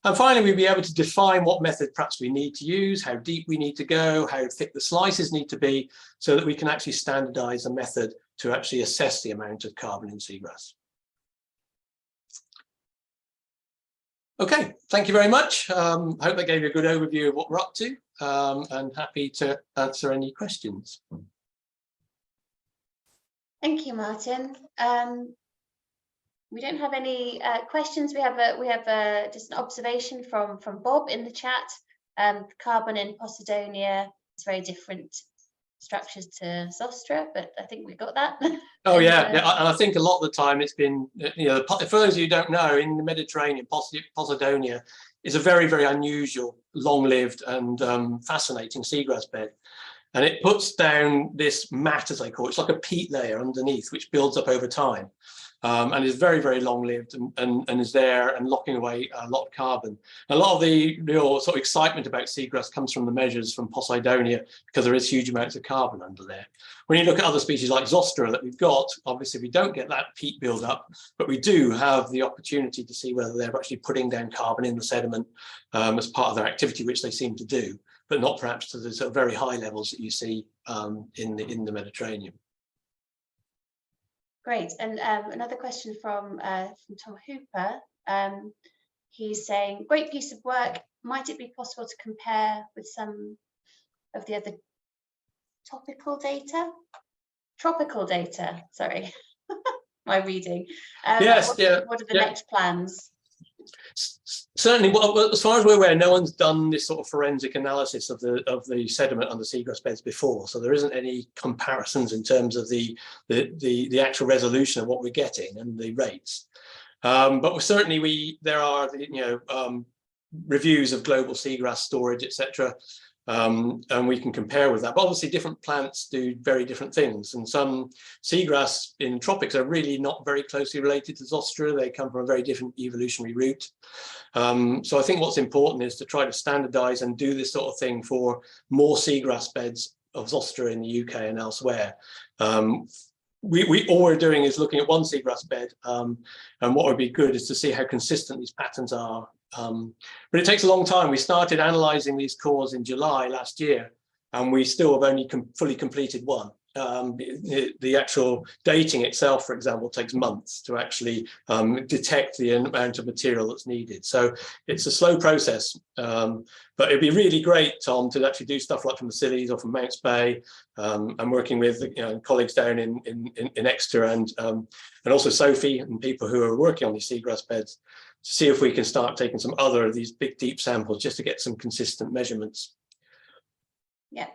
And finally, we'll be able to define what method perhaps we need to use, how deep we need to go, how thick the slices need to be, so that we can actually standardize a method to actually assess the amount of carbon in seagrass. Okay, thank you very much. I hope that gave you a good overview of what we're up to, and happy to answer any questions. Thank you, Martin. We don't have any questions. We have just an observation from Bob in the chat. Carbon in Posidonia is very different structures to Zostra, but I think we got that. Oh yeah, and I think a lot of the time it's been, for those of you who don't know, in the Mediterranean, Posidonia is a very, very unusual, long-lived and fascinating seagrass bed. And it puts down this mat, as I call it. It's like a peat layer underneath, which builds up over time. And is very, very long-lived and is there and locking away a lot of carbon. A lot of the real sort of excitement about seagrass comes from the measures from Posidonia, because there is huge amounts of carbon under there. When you look at other species like Zostra that we've got, obviously we don't get that peat build-up, but we do have the opportunity to see whether they're actually putting down carbon in the sediment as part of their activity, which they seem to do, but not perhaps to the sort of very high levels that you see in the Mediterranean. Great, and another question from Tom Hooper. He's saying, great piece of work. Might it be possible to compare with some of the other tropical data, sorry, my reading. Yes, what are the next plans? Certainly, well, as far as we're aware, no one's done this sort of forensic analysis of the sediment under seagrass beds before, so there isn't any comparisons in terms of the actual resolution of what we're getting and the rates. But certainly there are reviews of global seagrass storage, etc. And we can compare with that. But obviously different plants do very different things, and some seagrass in tropics are really not very closely related to Zostra. They come from a very different evolutionary route. So I think what's important is to try to standardize and do this sort of thing for more seagrass beds of Zostra in the UK and elsewhere. All we're doing is looking at one seagrass bed, and what would be good is to see how consistent these patterns are. But it takes a long time. We started analysing these cores in July last year, and we still have only fully completed one. The actual dating itself, for example, takes months to actually detect the amount of material that's needed. So it's a slow process, but it'd be really great, Tom, to actually do stuff like from the Scillies or from Mounts Bay, and working with colleagues down in Exeter and also Sophie and people who are working on these seagrass beds, to see if we can start taking some other of these big deep samples just to get some consistent measurements. Yeah,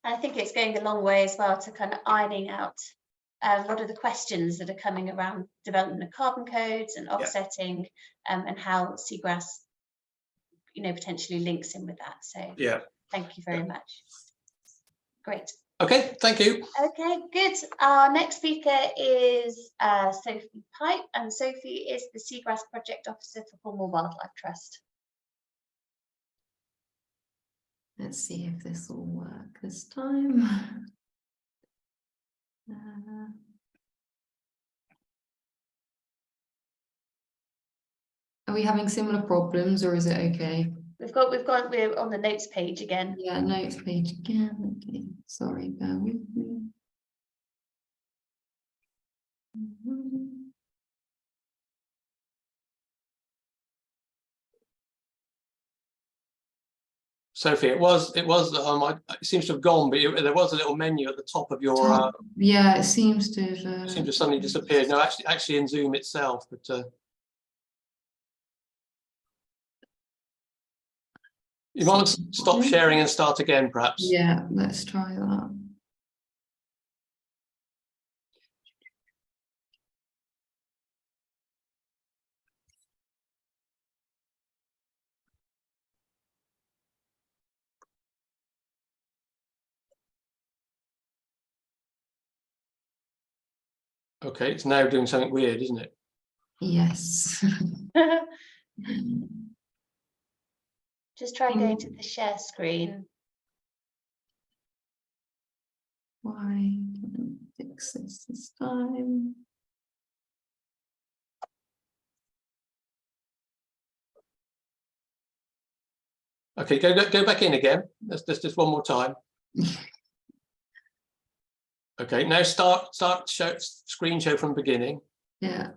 I think it's going a long way as well to kind of ironing out a lot of the questions that are coming around development of carbon codes and offsetting, and how seagrass, potentially links in with that. So yeah, thank you very much. Great. Okay, thank you. Okay, good. Our next speaker is Sophie Pipe, and Sophie is the Seagrass Project Officer for Cornwall Wildlife Trust. Let's see if this will work this time. Are we having similar problems, or is it okay? we're on the notes page again. Yeah, notes page again. Okay, sorry, bear with me. Sophie, it seems to have gone, but there was a little menu at the top of your, Yeah, it seems to have seems to have suddenly disappeared. No, actually in Zoom itself, but you might want to stop sharing and start again, perhaps. Yeah, let's try that. Okay, it's now doing something weird, isn't it? Yes. Just try going to the share screen. Why didn't I fix this time? Okay, go back in again. Let's just one more time. Okay, now start screen show from beginning. Yeah.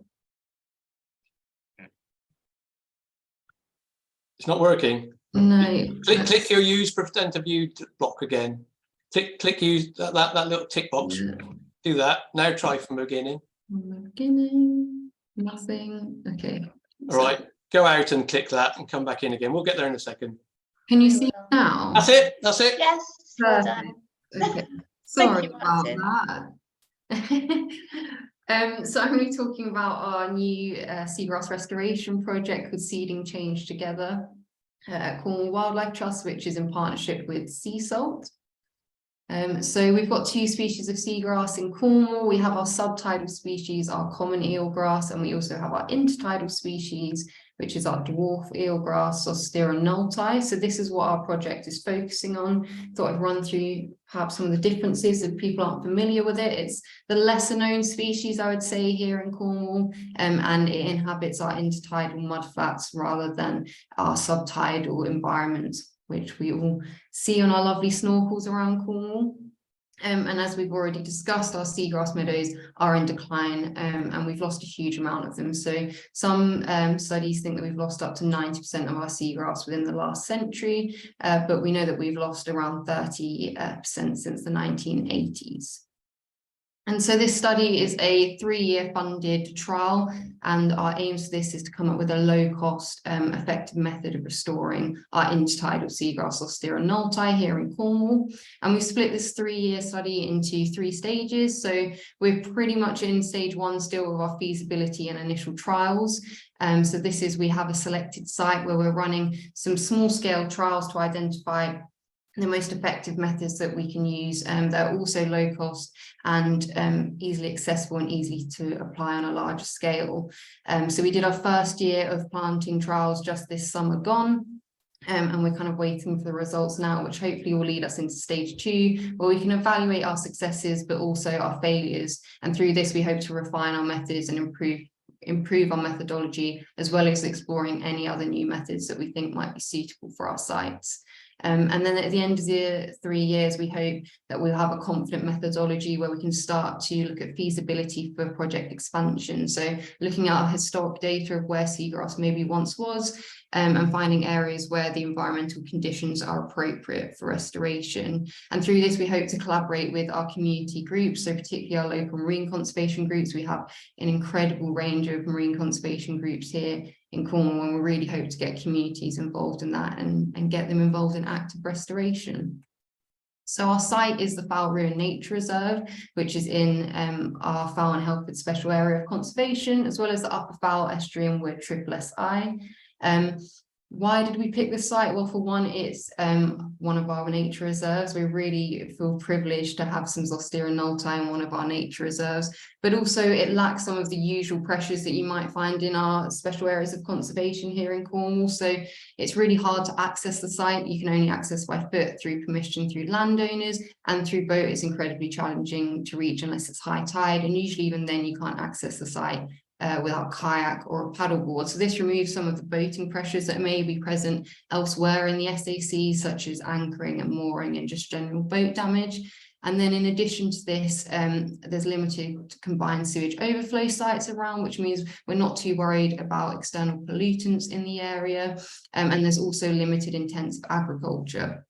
It's not working. No. Click your use presenter view block again. Click use that little tick box. Yeah. Do that. Now try from the beginning. From the beginning, nothing. Okay. All right, go out and click that and come back in again. We'll get there in a second. Can you see now? That's it. That's it. Yes, well done. Okay. Thank Sorry you, about Martin. that. So I'm going to be talking about our new seagrass restoration project with Seeding Change Together at Cornwall Wildlife Trust, which is in partnership with Sea Salt. So we've got 2 species of seagrass in Cornwall. We have our subtidal species, our common eelgrass, and we also have our intertidal species, which is our dwarf eelgrass, Zostera nulti. So this is what our project is focusing on. Thought I'd run through perhaps some of the differences if people aren't familiar with it. It's the lesser known species, I would say, here in Cornwall, and it inhabits our intertidal mudflats rather than our subtidal environments, which we all see on our lovely snorkels around Cornwall. And as we've already discussed, our seagrass meadows are in decline, and we've lost a huge amount of them. So some studies think that we've lost up to 90% of our seagrass within the last century, but we know that we've lost around 30% since the 1980s. And so this study is a 3-year funded trial, and our aim for this is to come up with a low-cost, effective method of restoring our intertidal seagrass, Zostera nulti, here in Cornwall. And we split this 3-year study into 3 stages. So we're pretty much in stage 1 still with our feasibility and initial trials. So this is, we have a selected site where we're running some small-scale trials to identify the most effective methods that we can use, that are also low cost and easily accessible and easy to apply on a larger scale. So we did our first year of planting trials just this summer gone, and we're kind of waiting for the results now, which hopefully will lead us into stage 2, where we can evaluate our successes but also our failures. And through this, we hope to refine our methods and improve our methodology, as well as exploring any other new methods that we think might be suitable for our sites. And then at the end of the 3 years, we hope that we'll have a confident methodology where we can start to look at feasibility for project expansion. So looking at our historic data of where seagrass maybe once was, and finding areas where the environmental conditions are appropriate for restoration. And through this, we hope to collaborate with our community groups, so particularly our local marine conservation groups. We have an incredible range of marine conservation groups here in Cornwall, and we really hope to get communities involved in that and get them involved in active restoration. So our site is the Fal Nature Reserve, which is in our Fal and Helford Special Area of Conservation, as well as the Upper Fal Estuary and Wood SSI. Why did we pick this site? Well, for one, it's one of our nature reserves. We really feel privileged to have some Zostera nulti in one of our nature reserves, but also it lacks some of the usual pressures that you might find in our special areas of conservation here in Cornwall. So it's really hard to access the site. You can only access by foot, through permission, through landowners, and through boat it's incredibly challenging to reach unless it's high tide. And usually even then you can't access the site without kayak or a paddleboard. So this removes some of the boating pressures that may be present elsewhere in the SAC, such as anchoring and mooring and just general boat damage. And then in addition to this, there's limited combined sewage overflow sites around, which means we're not too worried about external pollutants in the area. And there's also limited intensive agriculture.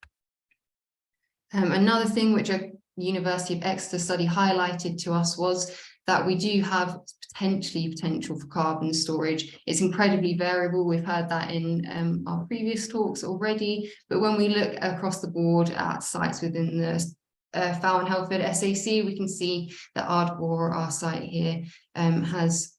Another thing which a University of Exeter study highlighted to us was that we do have potential for carbon storage. It's incredibly variable. We've heard that in our previous talks already, but when we look across the board at sites within the Fal and Helford SAC, we can see that Ardmore, our site here, has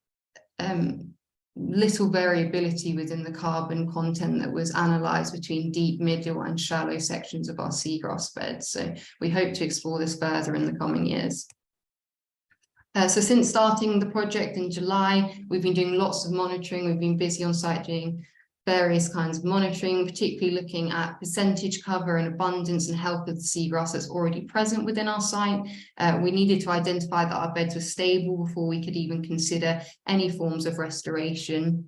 little variability within the carbon content that was analysed between deep, middle and shallow sections of our seagrass beds. So we hope to explore this further in the coming years. So since starting the project in July, we've been doing lots of monitoring. We've been busy on site doing various kinds of monitoring, particularly looking at percentage cover and abundance and health of the seagrass that's already present within our site. We needed to identify that our beds were stable before we could even consider any forms of restoration.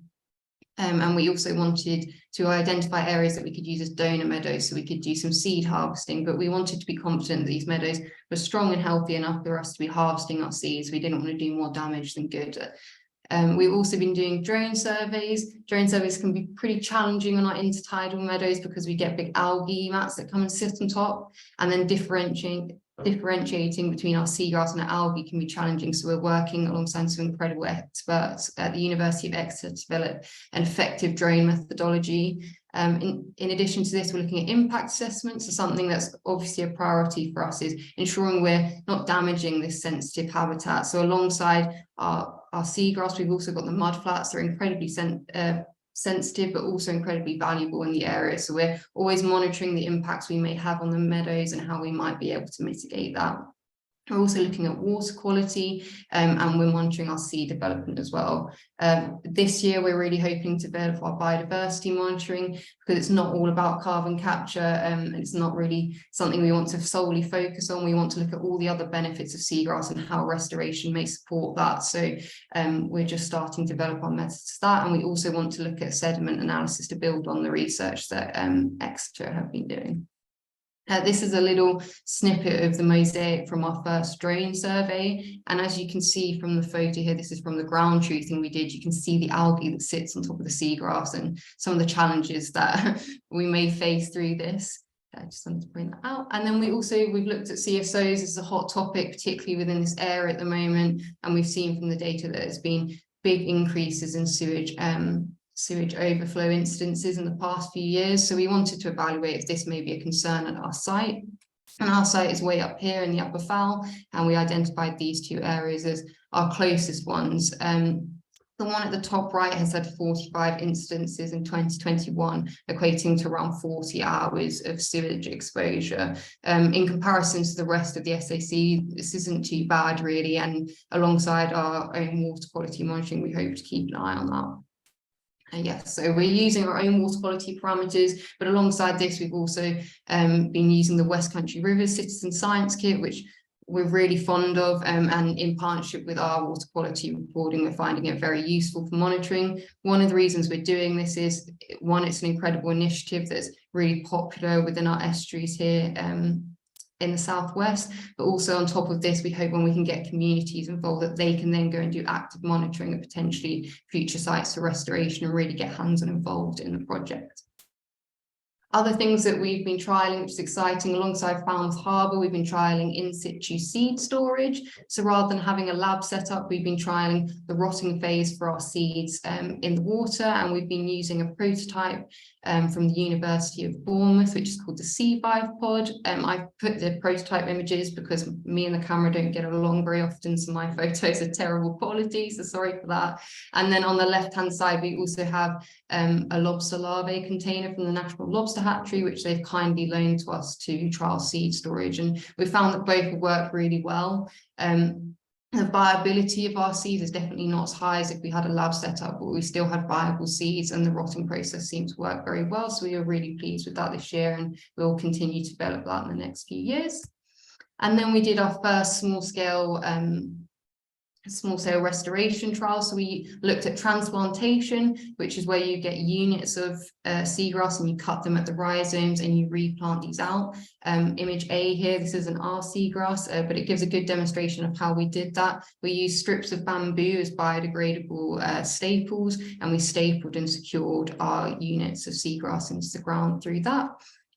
And we also wanted to identify areas that we could use as donor meadows so we could do some seed harvesting, but we wanted to be confident that these meadows were strong and healthy enough for us to be harvesting our seeds. We didn't want to do more damage than good. We've also been doing drone surveys. Drone surveys can be pretty challenging on our intertidal meadows because we get big algae mats that come and sit on top, and then differentiating between our seagrass and our algae can be challenging. So we're working alongside some incredible experts at the University of Exeter to develop an effective drone methodology. In addition to this, we're looking at impact assessments. So something that's obviously a priority for us is ensuring we're not damaging this sensitive habitat. So alongside our seagrass, we've also got the mudflats. They're incredibly sensitive, but also incredibly valuable in the area. So we're always monitoring the impacts we may have on the meadows and how we might be able to mitigate that. We're also looking at water quality, and we're monitoring our sea development as well. This year, we're really hoping to develop our biodiversity monitoring because it's not all about carbon capture, and it's not really something we want to solely focus on. We want to look at all the other benefits of seagrass and how restoration may support that. So we're just starting to develop our methods for that. And we also want to look at sediment analysis to build on the research that Exeter have been doing. This is a little snippet of the mosaic from our first drone survey. And as you can see from the photo here, this is from the ground truthing we did. You can see the algae that sits on top of the seagrass and some of the challenges that we may face through this. I just wanted to point that out. And then we've looked at CSOs. This is a hot topic, particularly within this area at the moment. And we've seen from the data that there's been big increases in sewage overflow incidences in the past few years. So we wanted to evaluate if this may be a concern at our site. And our site is way up here in the Upper Fal, and we identified these two areas as our closest ones. The one at the top right has had 45 incidences in 2021, equating to around 40 hours of sewage exposure. In comparison to the rest of the SAC, this isn't too bad really, and alongside our own water quality monitoring, we hope to keep an eye on that. Yes, so we're using our own water quality parameters, but alongside this, we've also been using the West Country Rivers Citizen Science Kit, which we're really fond of, and in partnership with our water quality reporting, we're finding it very useful for monitoring. One of the reasons we're doing this is, one, it's an incredible initiative that's really popular within our estuaries here in the southwest, but also on top of this, we hope when we can get communities involved that they can then go and do active monitoring of potentially future sites for restoration and really get hands-on involved in the project. Other things that we've been trialling, which is exciting, alongside Plymouth Harbour, we've been trialling in situ seed storage. So rather than having a lab set up, we've been trialling the rotting phase for our seeds in the water, and we've been using a prototype from the University of Bournemouth, which is called the C5 pod. I've put the prototype images because me and the camera don't get along very often, so my photos are terrible quality, so sorry for that. And then on the left-hand side, we also have a lobster larvae container from the National Lobster Hatchery, which they've kindly loaned to us to trial seed storage. And we found that both work really well. The viability of our seeds is definitely not as high as if we had a lab setup, but we still had viable seeds, and the rotting process seemed to work very well. So we were really pleased with that this year, and we'll continue to develop that in the next few years. And then we did our first small scale small scale restoration trial. So we looked at transplantation, which is where you get units of seagrass and you cut them at the rhizomes and you replant these out. Image A here, this is an R seagrass, but it gives a good demonstration of how we did that. We used strips of bamboo as biodegradable staples, and we stapled and secured our units of seagrass into the ground through that.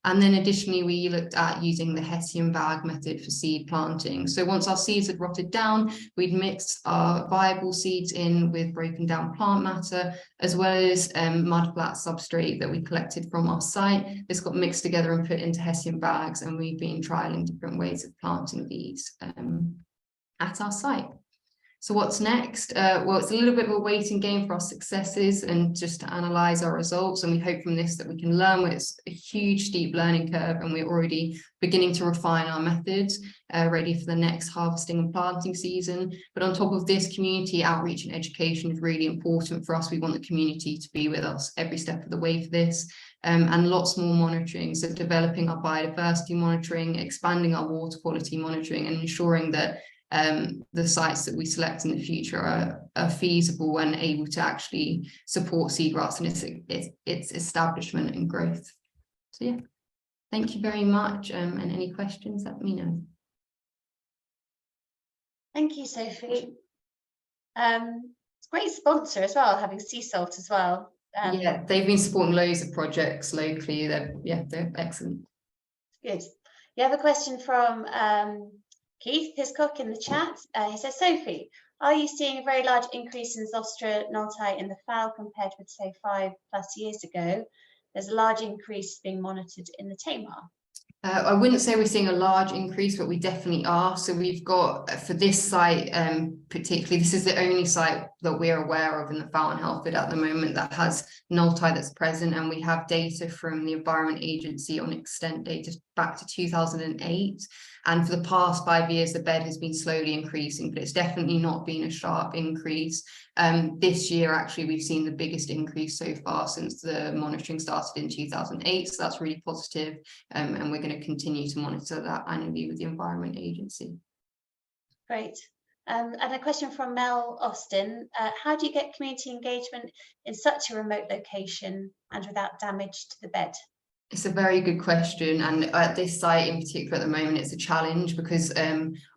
And then additionally, we looked at using the Hessian bag method for seed planting. So once our seeds had rotted down, we'd mix our viable seeds in with broken down plant matter, as well as mudflat substrate that we collected from our site. This got mixed together and put into Hessian bags, and we've been trialing different ways of planting these at our site. So what's next? Well, it's a little bit of a waiting game for our successes and just to analyze our results. And we hope from this that we can learn. It's a huge, steep learning curve, and we're already beginning to refine our methods, ready for the next harvesting and planting season. But on top of this, community outreach and education is really important for us. We want the community to be with us every step of the way for this. And lots more monitoring. So developing our biodiversity monitoring, expanding our water quality monitoring, and ensuring that the sites that we select in the future are feasible and able to actually support seagrass and its establishment and growth. So yeah, thank you very much. And any questions, let me know. Thank you, Sophie. It's a great sponsor as well, having sea salt as well. Yeah, they've been supporting loads of projects locally. They're excellent. Good. You have a question from Keith Hiscock in the chat. He says, Sophie, are you seeing a very large increase in Zostra noltai in the Fal compared with, say, 5+ years ago? There's a large increase being monitored in the Tamar. I wouldn't say we're seeing a large increase, but we definitely are. So we've got, for this site particularly, this is the only site that we're aware of in the Fal and Helford at the moment that has noltai that's present, and we have data from the Environment Agency on extent data back to 2008. And for the past 5 years, the bed has been slowly increasing, but it's definitely not been a sharp increase. This year, actually, we've seen the biggest increase so far since the monitoring started in 2008. So that's really positive. And we're going to continue to monitor that annually with the Environment Agency. Great. And a question from Mel Austin. How do you get community engagement in such a remote location and without damage to the bed? It's a very good question, and at this site in particular at the moment it's a challenge because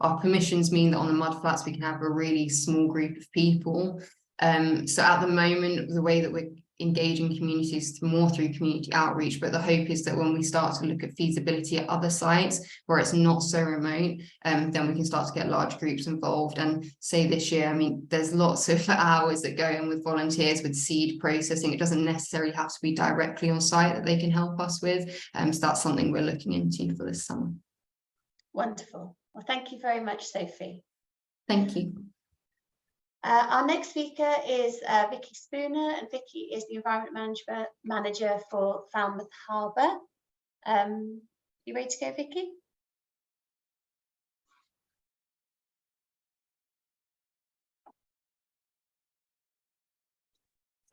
our permissions mean that on the mudflats we can have a really small group of people. So at the moment the way that we're engaging communities more through community outreach, but the hope is that when we start to look at feasibility at other sites where it's not so remote, then we can start to get large groups involved. And say this year, I mean, there's lots of hours that go in with volunteers with seed processing. It doesn't necessarily have to be directly on site that they can help us with. So that's something we're looking into for this summer. Wonderful. Well, thank you very much, Sophie. Thank you. Our next speaker is Vicky Spooner, and Vicky is the Environment Manager for Fal Harbour. You ready to go, Vicky?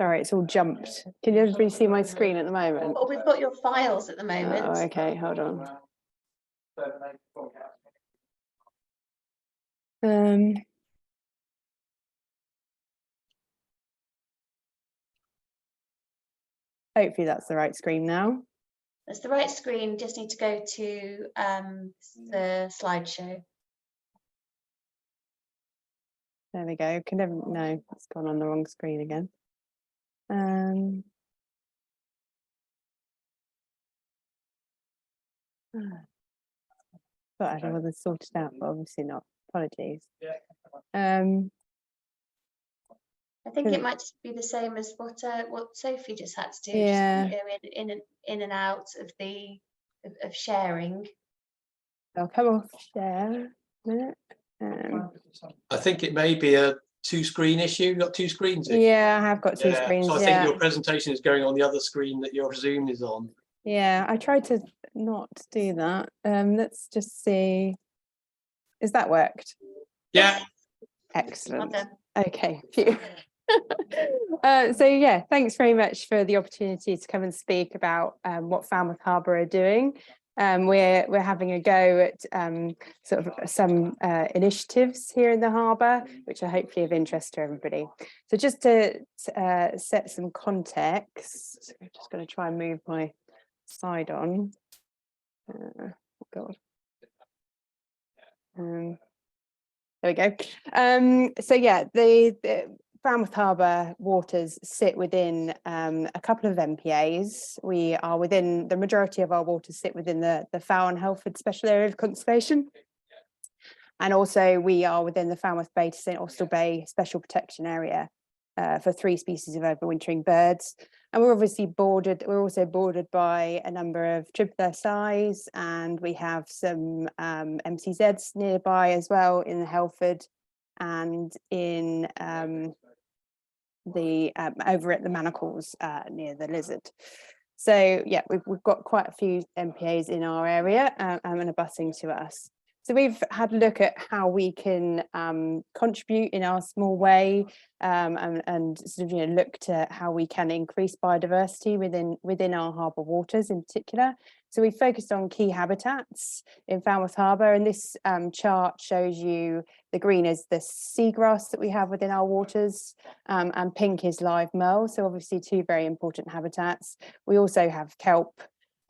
Sorry, it's all jumped. Can everybody see my screen at the moment? Well, we've got your files at the moment. Oh, okay, hold on. Hopefully that's the right screen now. That's the right screen. Just need to go to the slideshow. There we go. Can never, no, it's gone on the wrong screen again. Thought I had all this sorted out, but obviously not. Apologies. I think it might just be the same as what Sophie just had to do. Yeah. Just go in and out of of sharing. I'll come off share a minute. I think it may be a two-screen issue. You've got two screens. Yeah, I have got two screens. So I think your presentation is going on the other screen that your Zoom is on. Yeah, I tried to not do that. Let's just see. Is that worked? Yeah. Excellent. Well Okay. Phew. So yeah, thanks very much for the opportunity to come and speak about what Falmouth Harbour are doing. We're having a go at sort of some initiatives here in the harbour, which are hopefully of interest to everybody. So just to set some context, I'm just going to try and move my slide on. Oh God. There we go. So yeah, the Falmouth Harbour waters sit within a couple of MPAs. We are within, the majority of our waters sit within the Fal and Helford Special Area of Conservation. And also we are within the Falmouth Bay to St Austell Bay Special Protection Area for 3 species of overwintering birds. And we're obviously bordered, we're also bordered by a number of SIs, and we have some MCZs nearby as well in the Helford and in over at the Manacles near the Lizard. So yeah, we've got quite a few MPAs in our area and abutting to us. So we've had a look at how we can contribute in our small way and sort of look to how we can increase biodiversity within our harbour waters in particular. So we focused on key habitats in Falmouth Harbour, and this chart shows you the green is the seagrass that we have within our waters, and pink is live merle. So obviously 2 very important habitats. We also have kelp,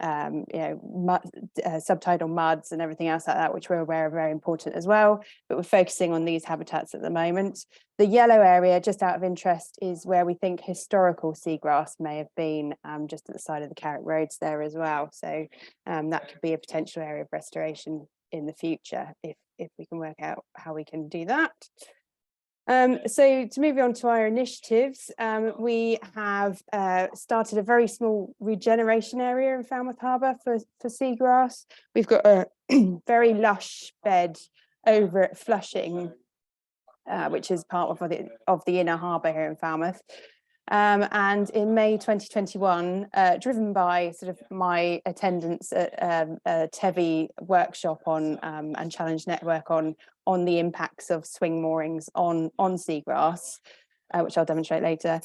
subtidal muds and everything else like that, which we're aware are very important as well, but we're focusing on these habitats at the moment. The yellow area, just out of interest, is where we think historical seagrass may have been, just at the side of the Carrick Roads there as well. So that could be a potential area of restoration in the future if we can work out how we can do that. So to move on to our initiatives, we have started a very small regeneration area in Falmouth Harbour for seagrass. We've got a very lush bed over at Flushing, which is part of the inner harbour here in Falmouth. And in May 2021, driven by sort of my attendance at a TEVI workshop on and challenge network on the impacts of swing moorings on seagrass, which I'll demonstrate later,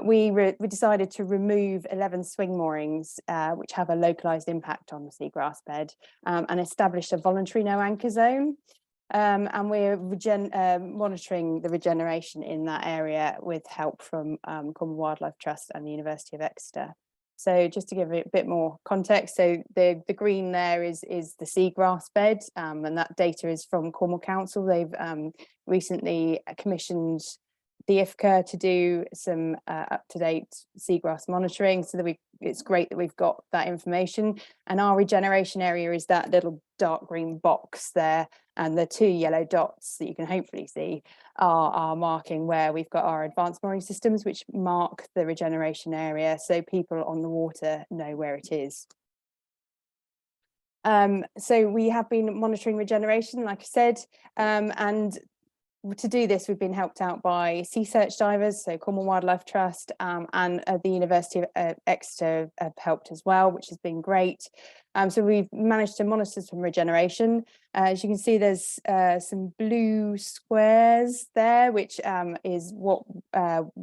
we decided to remove 11 swing moorings which have a localised impact on the seagrass bed, and establish a voluntary no anchor zone. And we're monitoring the regeneration in that area with help from Cornwall Wildlife Trust and the University of Exeter. So just to give it a bit more context, so the green there is the seagrass bed, and that data is from Cornwall Council. They've recently commissioned the IFCA to do some up-to-date seagrass monitoring, so that it's great that we've got that information. And our regeneration area is that little dark green box there, and the 2 yellow dots that you can hopefully see are marking where we've got our advanced mooring systems, which mark the regeneration area, so people on the water know where it is. So we have been monitoring regeneration, like I said, and to do this, we've been helped out by sea search divers, so Cornwall Wildlife Trust, and the University of Exeter have helped as well, which has been great. So we've managed to monitor some regeneration. As you can see, there's some blue squares there, which is what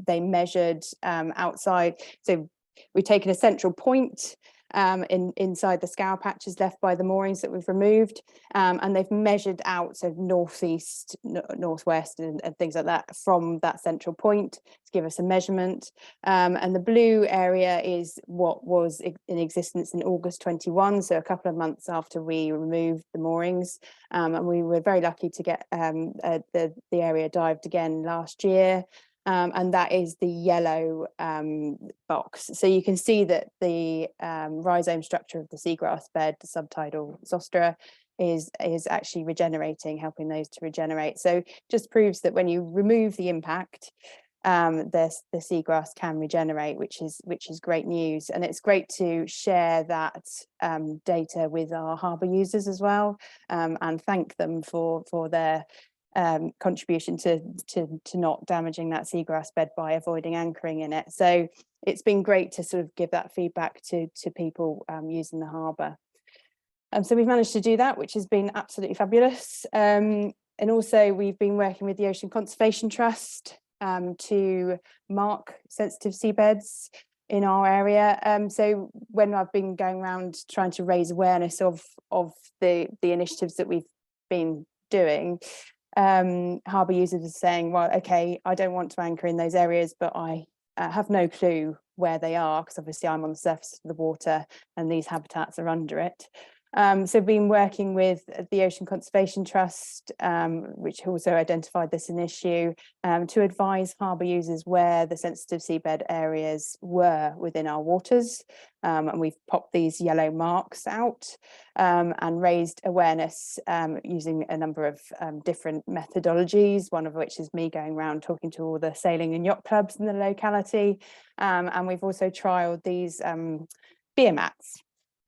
they measured outside. So we've taken a central point inside the scour patches left by the moorings that we've removed, and they've measured out so northeast, northwest and things like that from that central point to give us a measurement. And the blue area is what was in existence in August 21, so a couple of months after we removed the moorings, and we were very lucky to get the area dived again last year. And that is the yellow box. So you can see that the rhizome structure of the seagrass bed, the subtidal zostera, is actually regenerating, helping those to regenerate. So just proves that when you remove the impact, the seagrass can regenerate, which is great news. And it's great to share that data with our harbour users as well, and thank them for their contribution to not damaging that seagrass bed by avoiding anchoring in it. So it's been great to sort of give that feedback to people using the harbour. So we've managed to do that, which has been absolutely fabulous. And also we've been working with the Ocean Conservation Trust to mark sensitive seabeds in our area. So when I've been going around trying to raise awareness of the initiatives that we've been doing, harbour users are saying, well, okay, I don't want to anchor in those areas, but I have no clue where they are, because obviously I'm on the surface of the water and these habitats are under it. So been working with the Ocean Conservation Trust, which also identified this an issue, to advise harbour users where the sensitive seabed areas were within our waters. And we've popped these yellow marks out and raised awareness using a number of different methodologies, one of which is me going around talking to all the sailing and yacht clubs in the locality. And we've also trialled these beer mats.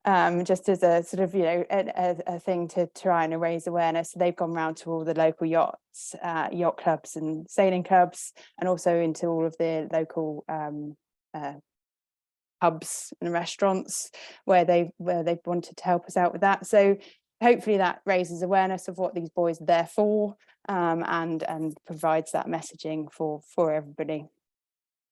Just as a sort of, a thing to try and raise awareness. So they've gone round to all the local yachts, yacht clubs and sailing clubs, and also into all of the local pubs and restaurants where they've wanted to help us out with that. So hopefully that raises awareness of what these buoys are there for, and provides that messaging for everybody.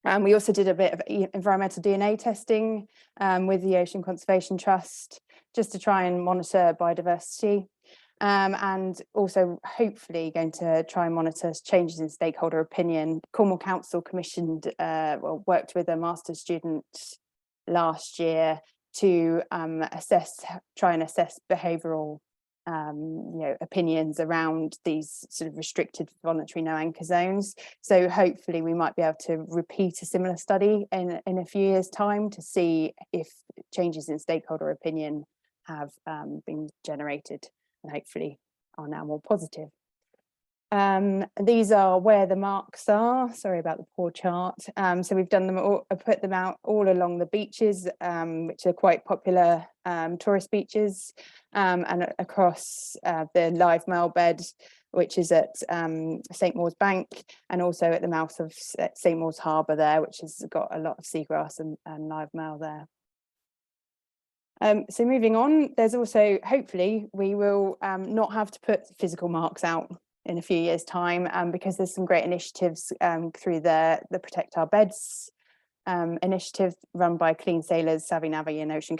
And we also did a bit of environmental DNA testing with the Ocean Conservation Trust, just to try and monitor biodiversity, and also hopefully going to try and monitor changes in stakeholder opinion. Cornwall Council commissioned, worked with a master's student last year to try and assess behavioural opinions around these sort of restricted voluntary no anchor zones. So hopefully we might be able to repeat a similar study in a few years' time to see if changes in stakeholder opinion have been generated, and hopefully are now more positive. These are where the marks are. Sorry about the poor chart. So we've done them all, put them out all along the beaches, which are quite popular tourist beaches, and across the live mole bed, which is at St Mawes Bank, and also at the mouth of St Mawes Harbour there, which has got a lot of seagrass and live mole there. So moving on, there's also, hopefully, we will not have to put physical marks out in a few years' time, because there's some great initiatives through the Protect Our Beds initiative run by Clean Sailors, Savvy Navvy and Ocean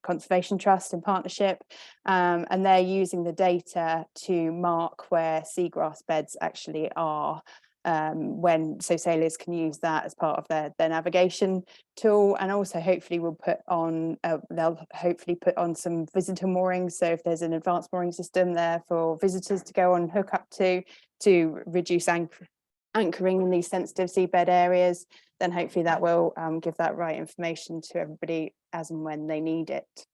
Conservation Trust in partnership, and they're using the data to mark where seagrass beds actually are, so sailors can use that as part of their navigation tool. And also hopefully we'll put on they'll hopefully put on some visitor moorings, so if there's an advanced mooring system there for visitors to go on hook up to reduce anchoring in these sensitive seabed areas, then hopefully that will give that right information to everybody as and when they need it.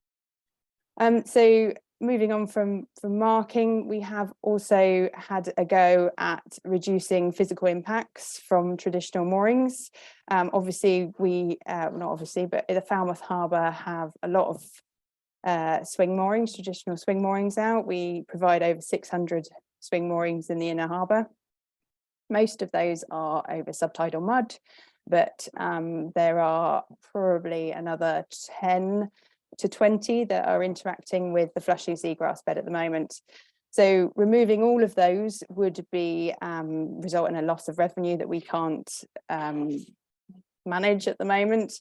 So moving on from marking, we have also had a go at reducing physical impacts from traditional moorings. Obviously, not obviously, but the Falmouth Harbour have a lot of swing moorings, traditional swing moorings out. We provide over 600 swing moorings in the inner harbour. Most of those are over subtidal mud, but there are probably another 10 to 20 that are interacting with the flushing seagrass bed at the moment. So removing all of those would be result in a loss of revenue that we can't manage at the moment.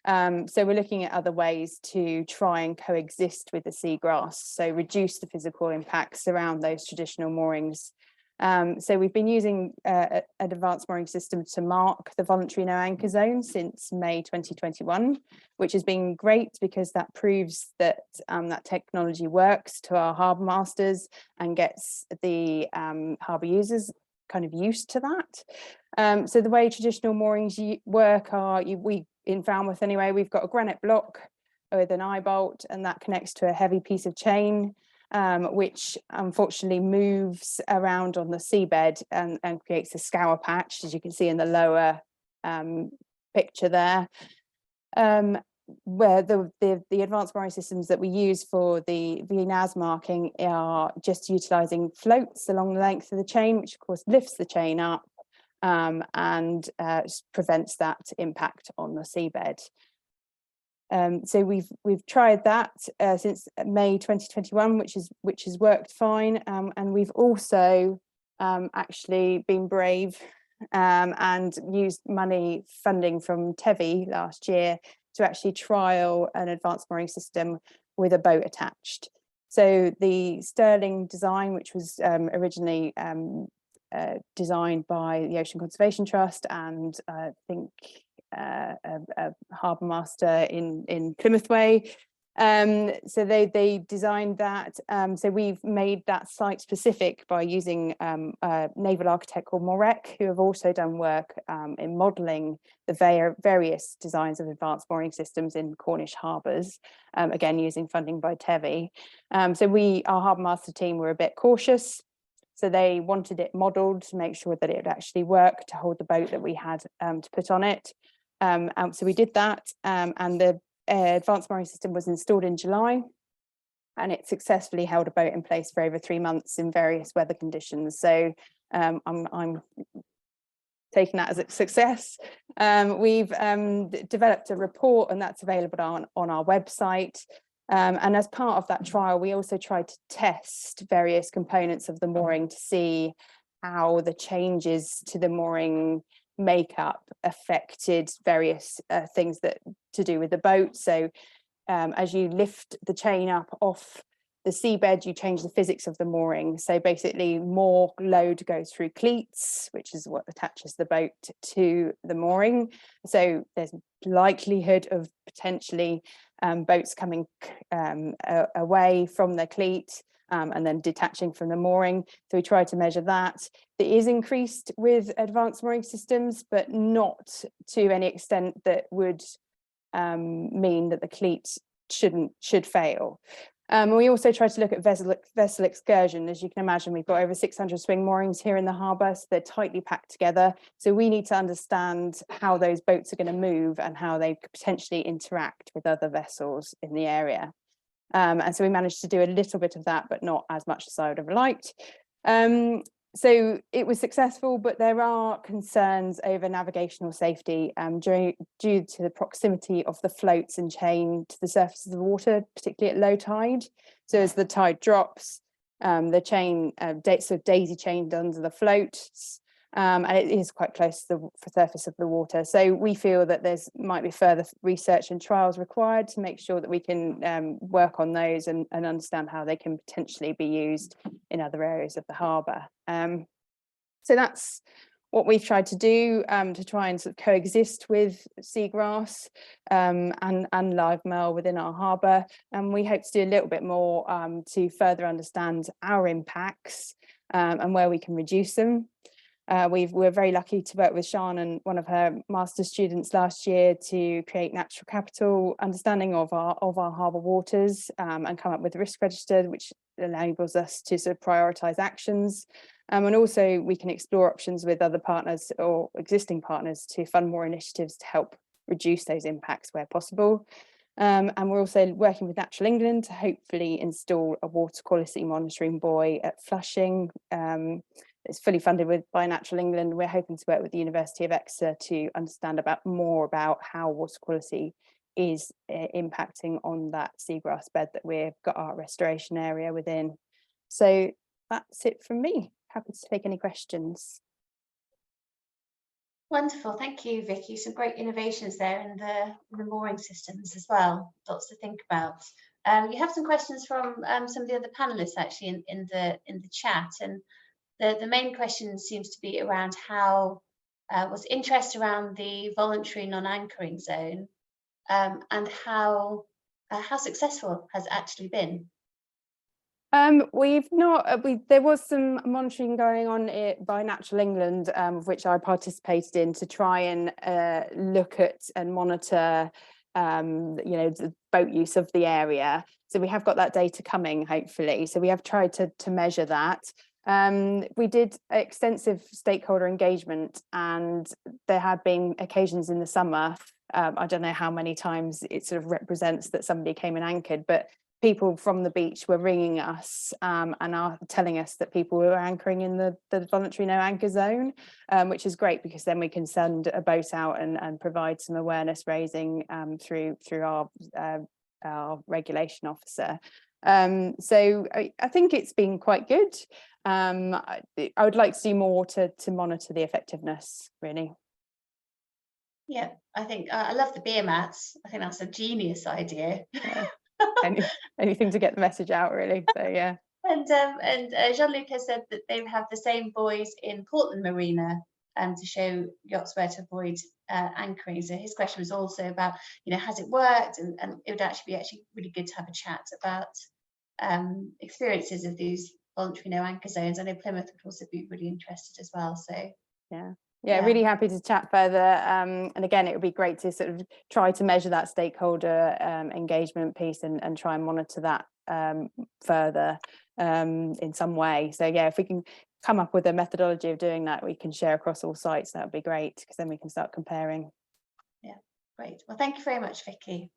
So we're looking at other ways to try and coexist with the seagrass, so reduce the physical impacts around those traditional moorings. So we've been using an advanced mooring system to mark the voluntary no anchor zone since May 2021, which has been great because that proves that that technology works to our harbour masters and gets the harbour users kind of used to that. So the way traditional moorings work are, we in Falmouth anyway, we've got a granite block with an eye bolt, and that connects to a heavy piece of chain, which unfortunately moves around on the seabed and creates a scour patch, as you can see in the lower picture there, where the advanced mooring systems that we use for the VNAS marking are just utilising floats along the length of the chain, which of course lifts the chain up and prevents that impact on the seabed. So we've tried that since May 2021, which has worked fine, and we've also actually been brave and used money funding from TEVI last year to actually trial an advanced mooring system with a boat attached. So the Sterling design, which was originally designed by the Ocean Conservation Trust and I think a harbour master in Plymouth Way. So they designed that. So we've made that site specific by using a naval architect called Morek, who have also done work in modelling the various designs of advanced mooring systems in Cornish harbours, again using funding by TEVI. So our harbour master team were a bit cautious. So they wanted it modelled to make sure that it would actually work to hold the boat that we had to put on it. So we did that, and the advanced mooring system was installed in July, and it successfully held a boat in place for over 3 months in various weather conditions. So I'm taking that as a success. We've developed a report, and that's available on our website. And as part of that trial, we also tried to test various components of the mooring to see how the changes to the mooring makeup affected various things that to do with the boat. So as you lift the chain up off the seabed, you change the physics of the mooring. So basically more load goes through cleats, which is what attaches the boat to the mooring. So there's likelihood of potentially boats coming away from their cleat and then detaching from the mooring. So we try to measure that. It is increased with advanced mooring systems, but not to any extent that would mean that the cleat should fail. We also try to look at vessel excursion. As you can imagine, we've got over 600 swing moorings here in the harbour, so they're tightly packed together. So we need to understand how those boats are going to move and how they could potentially interact with other vessels in the area. And so we managed to do a little bit of that, but not as much as I would have liked. So it was successful, but there are concerns over navigational safety due to the proximity of the floats and chain to the surface of the water, particularly at low tide. So as the tide drops, the chain sort of daisy chained under the floats, and it is quite close to the surface of the water. So we feel that there's might be further research and trials required to make sure that we can work on those and understand how they can potentially be used in other areas of the harbour. So that's what we've tried to do to try and sort of coexist with seagrass and live merle within our harbour. And we hope to do a little bit more to further understand our impacts and where we can reduce them. We're very lucky to work with Sian and one of her master's students last year to create natural capital understanding of our harbour waters and come up with a risk register, which enables us to sort of prioritise actions. And also we can explore options with other partners or existing partners to fund more initiatives to help reduce those impacts where possible. And we're also working with Attrill England to hopefully install a water quality monitoring buoy at Flushing. It's fully funded by Attrill England. We're hoping to work with the University of Exeter to understand more about how water quality is impacting on that seagrass bed that we've got our restoration area within. So that's it from me. Happy to take any questions. Wonderful, thank you, Vicky. Some great innovations there in the mooring systems as well. Lots to think about. You have some questions from some of the other panelists actually in the chat, and the main question seems to be around how was interest around the voluntary non-anchoring zone and how successful has actually been. We've not, there was some monitoring going on by Attrill England, which I participated in to try and look at and monitor, the boat use of the area. So we have got that data coming, hopefully. So we have tried to measure that. We did extensive stakeholder engagement, and there had been occasions in the summer, I don't know how many times it sort of represents that somebody came and anchored, but people from the beach were ringing us and are telling us that people were anchoring in the voluntary no anchor zone, which is great because then we can send a boat out and provide some awareness raising through our regulation officer. So I think it's been quite good. I would like to do more to monitor the effectiveness, really. Yeah, I think I love the beer mats. I think that's a genius idea. Yeah. Anything to get the message out, really. So yeah. And Jean-Luc has said that they have the same buoys in Portland Marina to show yachts where to avoid anchoring. So his question was also about, has it worked? And it would actually be really good to have a chat about experiences of these voluntary no anchor zones. I know Plymouth would also be really interested as well. So yeah, really happy to chat further. And again, it would be great to sort of try to measure that stakeholder engagement piece and try and monitor that further in some way. So yeah, if we can come up with a methodology of doing that, we can share across all sites, that would be great, because then we can start comparing. Yeah, great. Well, thank you very much, Vicky.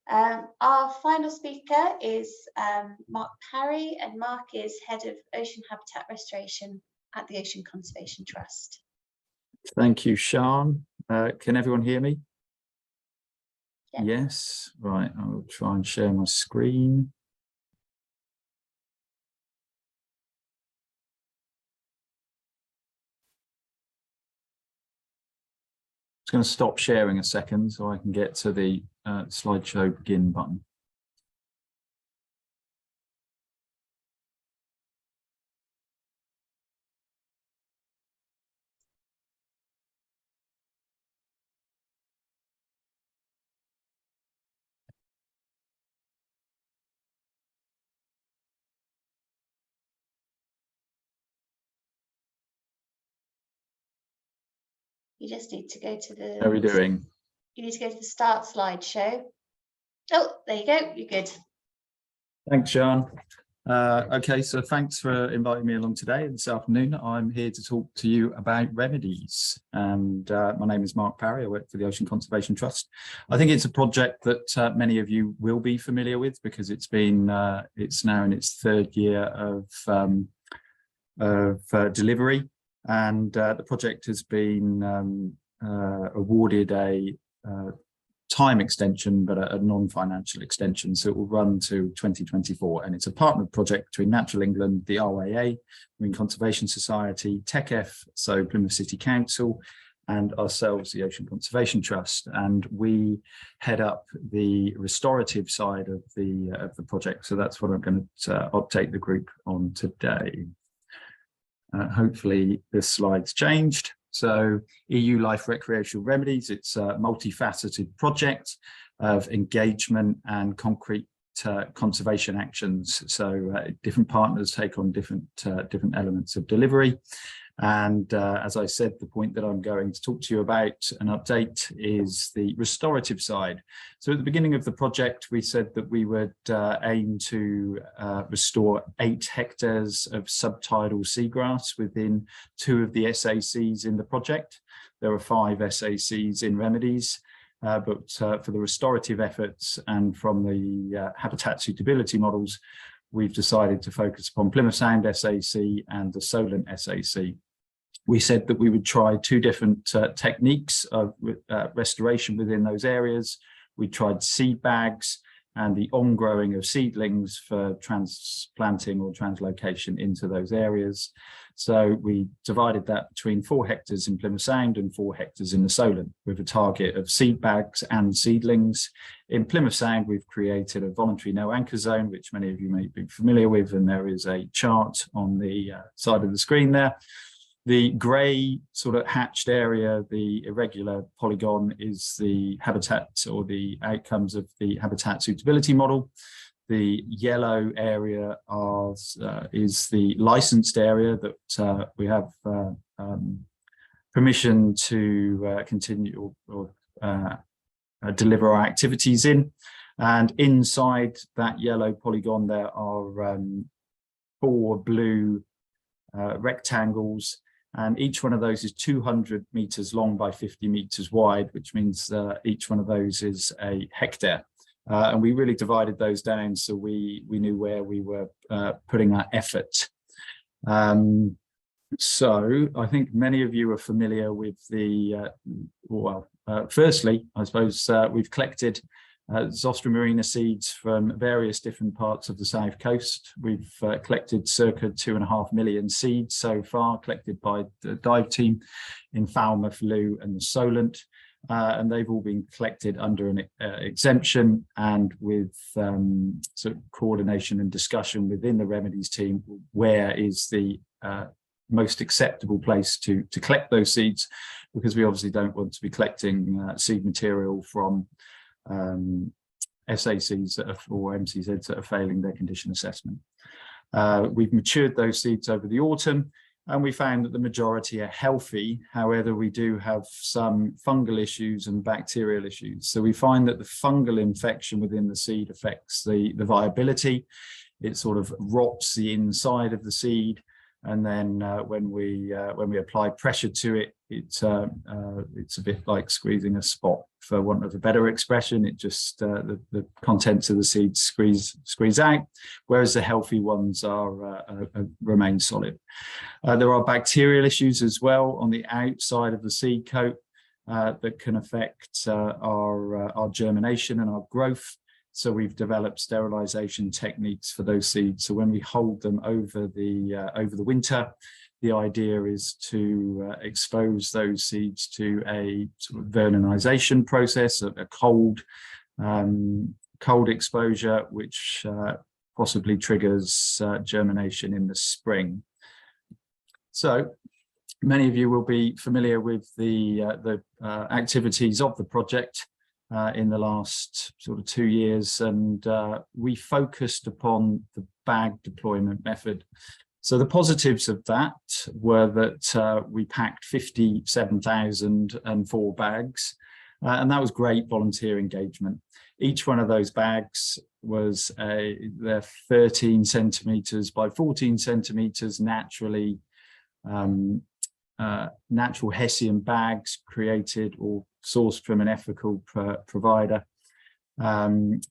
Our final speaker is Mark Parry, and Mark is Head of Ocean Habitat Restoration at the Ocean Conservation Trust. Thank you, Sian. Can everyone hear me? Yeah. Yes, right, I will try and share my screen. Just going to stop sharing a second so I can get to the slideshow begin button. You just need to go to the. How are we doing? You need to go to the start slideshow. Oh, there you go. You're good. Thanks, Sian. Okay, so thanks for inviting me along today. This afternoon, I'm here to talk to you about ReMEDIES. And my name is Mark Parry. I work for the Ocean Conservation Trust. I think it's a project that many of you will be familiar with, because it's been it's now in its third year of delivery. And the project has been awarded a time extension, but a non-financial extension. So it will run to 2024. And it's a partnered project between Natural England, the RYA, Marine Conservation Society, TechF, so Plymouth City Council, and ourselves, the Ocean Conservation Trust. And we head up the restorative side of the project. So that's what I'm going to update the group on today. Hopefully this slide's changed. So EU LIFE Recreational ReMEDIES, it's a multifaceted project of engagement and concrete conservation actions. So different partners take on different elements of delivery. And as I said, the point that I'm going to talk to you about and update is the restorative side. So at the beginning of the project, we said that we would aim to restore 8 hectares of subtidal seagrass within 2 of the SACs in the project. There are 5 SACs in ReMEDIES, but for the restorative efforts and from the habitat suitability models, we've decided to focus upon Plymouth Sound SAC and the Solandt SAC. We said that we would try 2 different techniques of restoration within those areas. We tried seed bags and the on-growing of seedlings for transplanting or translocation into those areas. So we divided that between 4 hectares in Plymouth Sound and 4 hectares in the Solandt, with a target of seed bags and seedlings. In Plymouth Sound, we've created a voluntary no anchor zone, which many of you may be familiar with, and there is a chart on the side of the screen there. The grey sort of hatched area, the irregular polygon, is the habitat or the outcomes of the habitat suitability model. The yellow area is the licensed area that we have permission to continue or deliver our activities in. And inside that yellow polygon, there are 4 blue rectangles. And each one of those is 200 meters long by 50 meters wide, which means each one of those is a hectare. And we really divided those down so we knew where we were putting our effort. So I think many of you are familiar with the, firstly, I suppose we've collected Zostramurina seeds from various different parts of the south coast. We've collected circa 2.5 million seeds so far, collected by the dive team in Falmouth, Loo and the Solandt. And they've all been collected under an exemption and with sort of coordination and discussion within the remedies team, where is the most acceptable place to collect those seeds, because we obviously don't want to be collecting seed material from SACs that are, or MCZs that are failing their condition assessment. We've matured those seeds over the autumn, and we found that the majority are healthy. However, we do have some fungal issues and bacterial issues. So we find that the fungal infection within the seed affects the viability. It sort of rots the inside of the seed. And then when we apply pressure to it, it's a bit like squeezing a spot, for want of a better expression. It just the contents of the seeds squeeze out, whereas the healthy ones remain solid. There are bacterial issues as well on the outside of the seed coat that can affect our germination and our growth. So we've developed sterilization techniques for those seeds. So when we hold them over the winter, the idea is to expose those seeds to a sort of vernonization process, a cold exposure, which possibly triggers germination in the spring. So many of you will be familiar with the activities of the project in the last sort of 2 years, and we focused upon the bag deployment method. So the positives of that were that we packed 57,004 bags, and that was great volunteer engagement. Each one of those bags was they're 13 centimeters by 14 centimeters naturally natural Hessian bags created or sourced from an ethical provider. And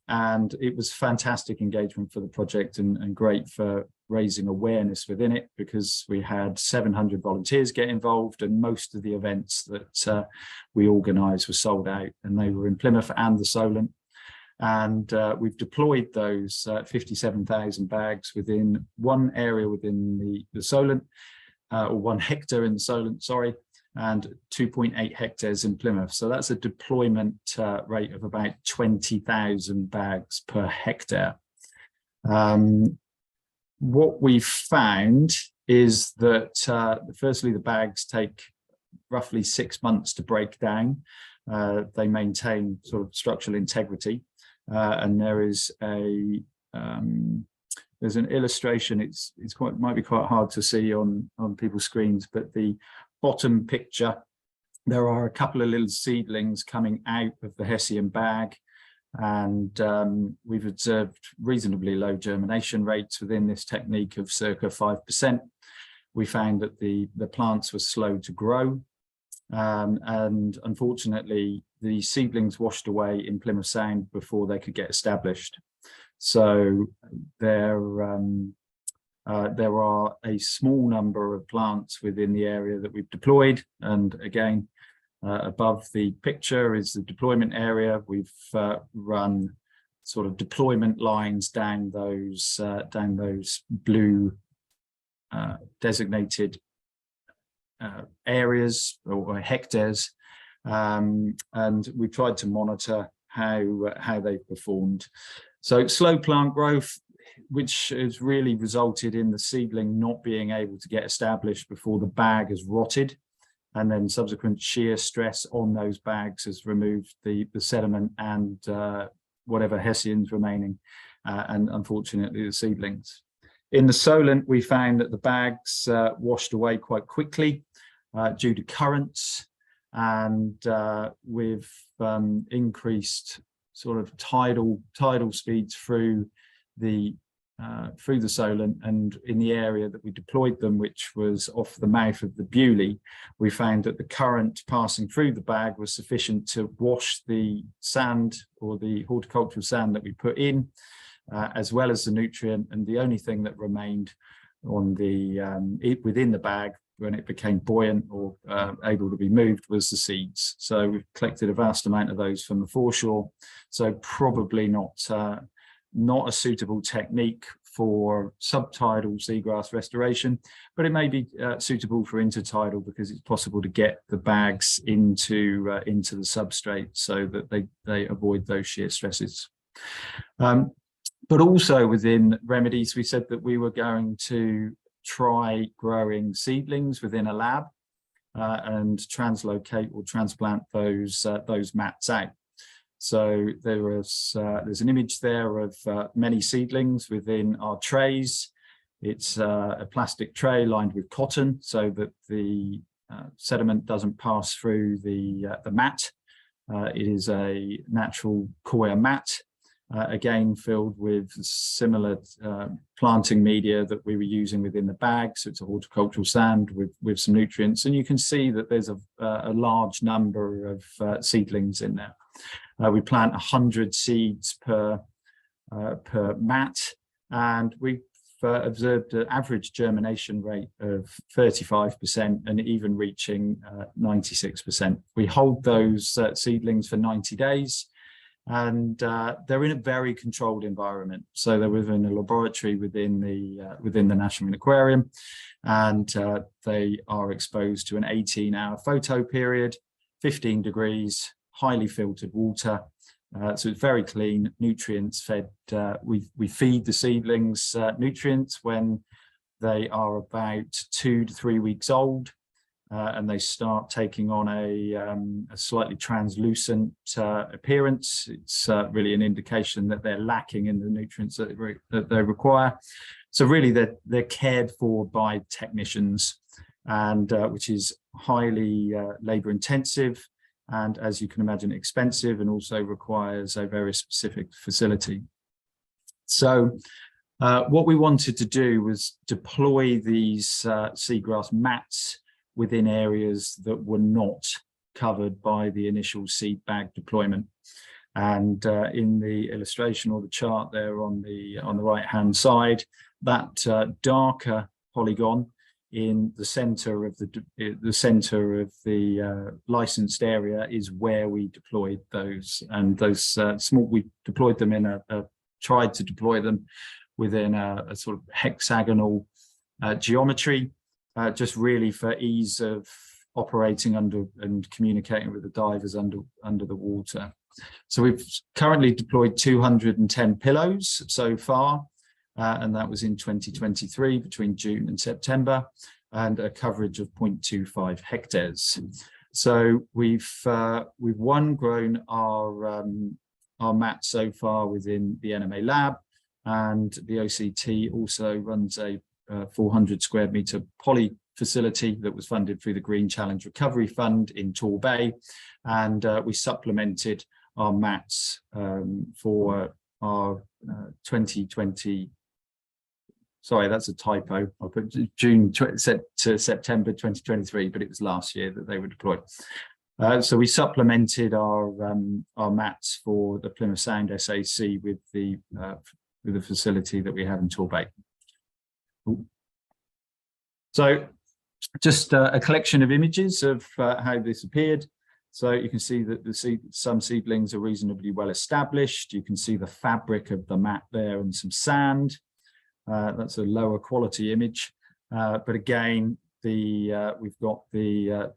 it was fantastic engagement for the project and great for raising awareness within it, because we had 700 volunteers get involved, and most of the events that we organised were sold out, and they were in Plymouth and the Solandt. And we've deployed those 57,000 bags within one area within the Solandt, or 1 hectare in the Solandt, sorry, and 2.8 hectares in Plymouth. So that's a deployment rate of about 20,000 bags per hectare. What we've found is that firstly, the bags take roughly 6 months to break down. They maintain sort of structural integrity, and there's an illustration. It's might be quite hard to see on people's screens, but the bottom picture, there are a couple of little seedlings coming out of the Hessian bag, and we've observed reasonably low germination rates within this technique of circa 5%. We found that the plants were slow to grow, and unfortunately the seedlings washed away in Plymouth Sound before they could get established. So there are a small number of plants within the area that we've deployed, and again, above the picture is the deployment area. We've run sort of deployment lines down those blue designated areas or hectares, and we tried to monitor how they've performed. So slow plant growth, which has really resulted in the seedling not being able to get established before the bag has rotted, and then subsequent shear stress on those bags has removed the sediment and whatever Hessians remaining, and unfortunately the seedlings. In the Solandt, we found that the bags washed away quite quickly due to currents, and with increased sort of tidal speeds through the Solandt, and in the area that we deployed them, which was off the mouth of the Bewley, we found that the current passing through the bag was sufficient to wash the sand, or the horticultural sand that we put in, as well as the nutrient, and the only thing that remained on the within the bag when it became buoyant or able to be moved was the seeds. So we've collected a vast amount of those from the foreshore. So probably not a suitable technique for subtidal seagrass restoration, but it may be suitable for intertidal because it's possible to get the bags into the substrate so that they avoid those shear stresses. But also within remedies, we said that we were going to try growing seedlings within a lab and translocate or transplant those mats out. So there's an image there of many seedlings within our trays. It's a plastic tray lined with cotton so that the sediment doesn't pass through the mat. It is a natural coir mat, again filled with similar planting media that we were using within the bag. So it's a horticultural sand with some nutrients, and you can see that there's a large number of seedlings in there. We plant 100 seeds per mat, and we've observed an average germination rate of 35% and even reaching 96%. We hold those seedlings for 90 days, and they're in a very controlled environment. So they're within a laboratory within the National Marine Aquarium, and they are exposed to an 18-hour photo period, 15 degrees, highly filtered water. So it's very clean, nutrients fed. We feed the seedlings nutrients when they are about 2 to 3 weeks old, and they start taking on a slightly translucent appearance. It's really an indication that they're lacking in the nutrients that they require. So really they're cared for by technicians, and which is highly labor intensive, and as you can imagine, expensive, and also requires a very specific facility. So what we wanted to do was deploy these seagrass mats within areas that were not covered by the initial seed bag deployment. And in the illustration or the chart there on the right hand side, that darker polygon in the center of the licensed area is where we deployed those, and those we deployed them tried to deploy them within a sort of hexagonal geometry, just really for ease of operating under and communicating with the divers under the water. So we've currently deployed 210 pillows so far. And that was in 2023 between June and September, and a coverage of 0.25 hectares. So we've grown our mats so far within the NMA lab, and the OCT also runs a 400 square metre poly facility that was funded through the Green Challenge Recovery Fund in Torbay, and we supplemented our mats for our 2020. Sorry, that's a typo. I'll put June to September 2023, but it was last year that they were deployed. So we supplemented our mats for the Plymouth Sound SAC with the facility that we have in Torbay. So just a collection of images of how this appeared. So you can see that some seedlings are reasonably well established. You can see the fabric of the mat there and some sand. That's a lower quality image, but again, we've got the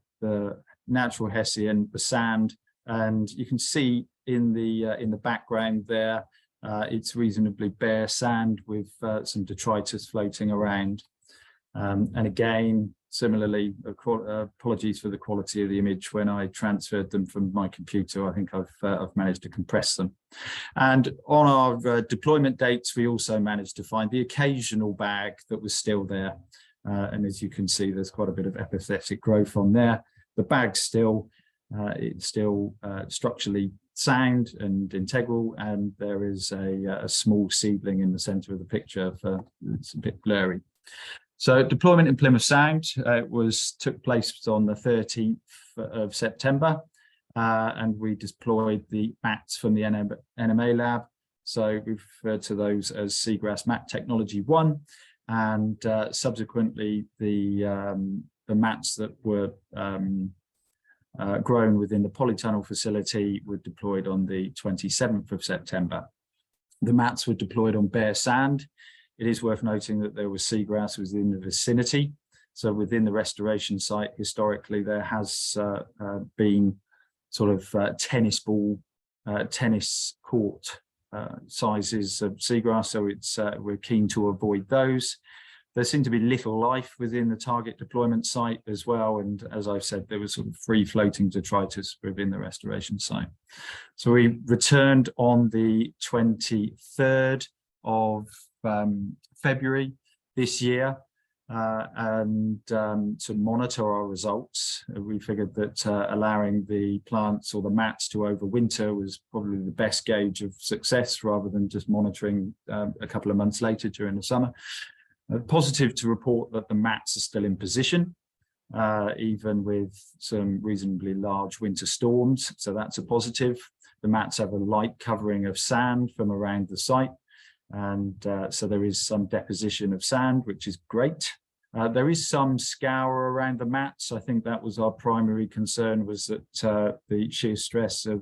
natural hessian, the sand, and you can see in the background there, it's reasonably bare sand with some detritus floating around. And again, similarly, apologies for the quality of the image. When I transferred them from my computer, I think I've managed to compress them. And on our deployment dates, we also managed to find the occasional bag that was still there. And as you can see, there's quite a bit of epiphytic growth on there. The bag's it's still structurally sound and integral, and there is a small seedling in the center of the picture. It's a bit blurry. So deployment in Plymouth Sound took place on the 13th of September, and we deployed the mats from the NMA lab. So we refer to those as Seagrass Mat Technology 1, and subsequently the the mats that were grown within the polytunnel facility were deployed on the 27th of September. The mats were deployed on bare sand. It is worth noting that there was seagrass within the vicinity. So within the restoration site, historically, there has been sort of tennis court sizes of seagrass. So it's we're keen to avoid those. There seemed to be little life within the target deployment site as well. And as I've said, there was sort of free floating detritus within the restoration site. So we returned on the 23rd of February this year to monitor our results. We figured that allowing the plants or the mats to overwinter was probably the best gauge of success rather than just monitoring a couple of months later during the summer. Positive to report that the mats are still in position, even with some reasonably large winter storms. So that's a positive. The mats have a light covering of sand from around the site. And so there is some deposition of sand, which is great. There is some scour around the mats. I think that was our primary concern, was that the shear stress of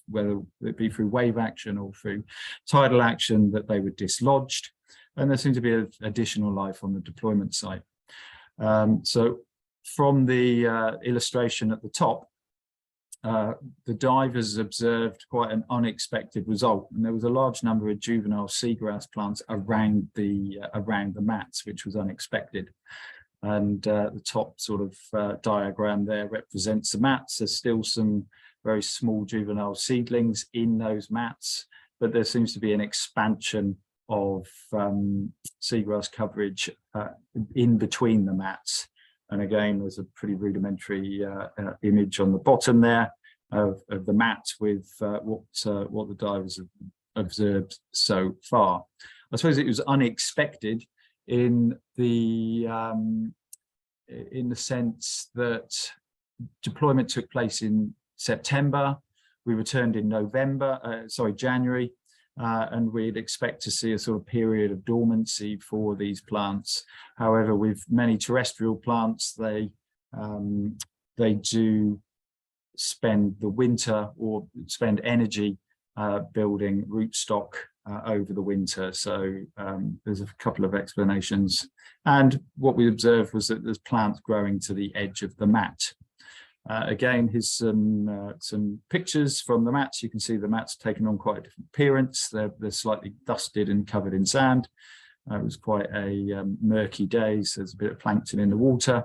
whether it be through wave action or through tidal action, that they were dislodged. And there seemed to be additional life on the deployment site. So from the illustration at the top, the divers observed quite an unexpected result, and there was a large number of juvenile seagrass plants around the mats, which was unexpected. And the top sort of diagram there represents the mats. There's still some very small juvenile seedlings in those mats, but there seems to be an expansion of seagrass coverage in between the mats. And again, there's a pretty rudimentary image on the bottom there of the mat with what the divers have observed so far. I suppose it was unexpected in the sense that deployment took place in September. We returned in January. And we'd expect to see a sort of period of dormancy for these plants. However, with many terrestrial plants, they do spend the winter or spend energy building rootstock over the winter. So there's a couple of explanations. And what we observed was that there's plants growing to the edge of the mat. Again, here's some pictures from the mats. You can see the mats taken on quite a different appearance. They're slightly dusted and covered in sand. It was quite a murky day, so there's a bit of plankton in the water.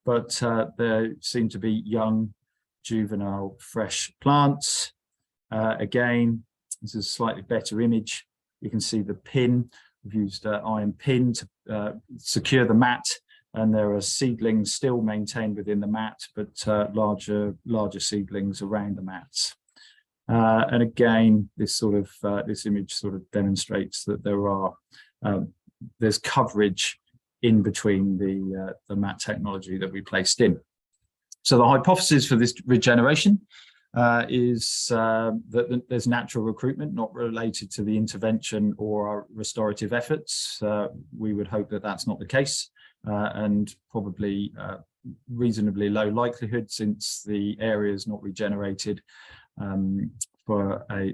But there seem to be young, juvenile, fresh plants. Again, this is a slightly better image. You can see the pin. We've used iron pin to secure the mat. And there are seedlings still maintained within the mat, but larger seedlings around the mats. And again, this image sort of demonstrates that there's coverage in between the mat technology that we placed in. So the hypothesis for this regeneration is that there's natural recruitment, not related to the intervention or our restorative efforts. We would hope that that's not the case. And probably reasonably low likelihood, since the area is not regenerated for the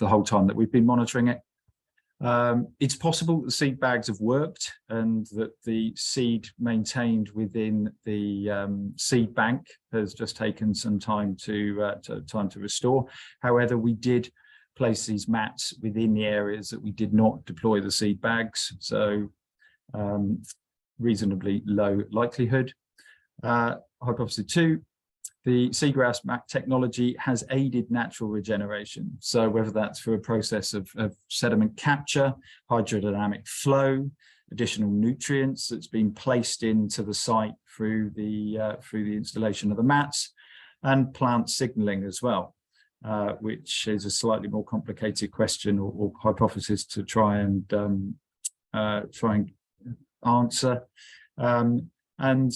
whole time that we've been monitoring it. It's possible that seed bags have worked and that the seed maintained within the seed bank has just taken some time to restore. However, we did place these mats within the areas that we did not deploy the seed bags, so reasonably low likelihood. Hypothesis 2, the seagrass mat technology has aided natural regeneration. So whether that's through a process of sediment capture, hydrodynamic flow, additional nutrients that's been placed into the site through the installation of the mats, and plant signaling as well. Which is a slightly more complicated question or hypothesis to try and answer. And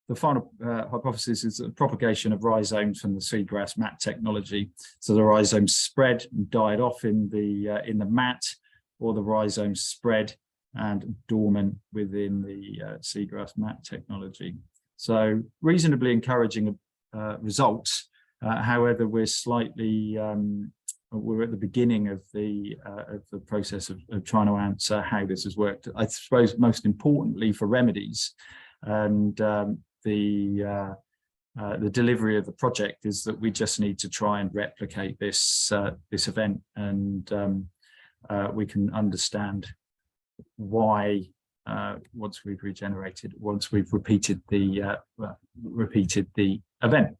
the final hypothesis is the propagation of rhizomes from the seagrass mat technology. So the rhizomes spread and died off in the mat, or the rhizomes spread and dormant within the seagrass mat technology. So reasonably encouraging results. However, we're slightly we're at the beginning of the process of trying to answer how this has worked. I suppose most importantly for ReMEDIES and the delivery of the project is that we just need to try and replicate this this event, and we can understand why once we've repeated the event.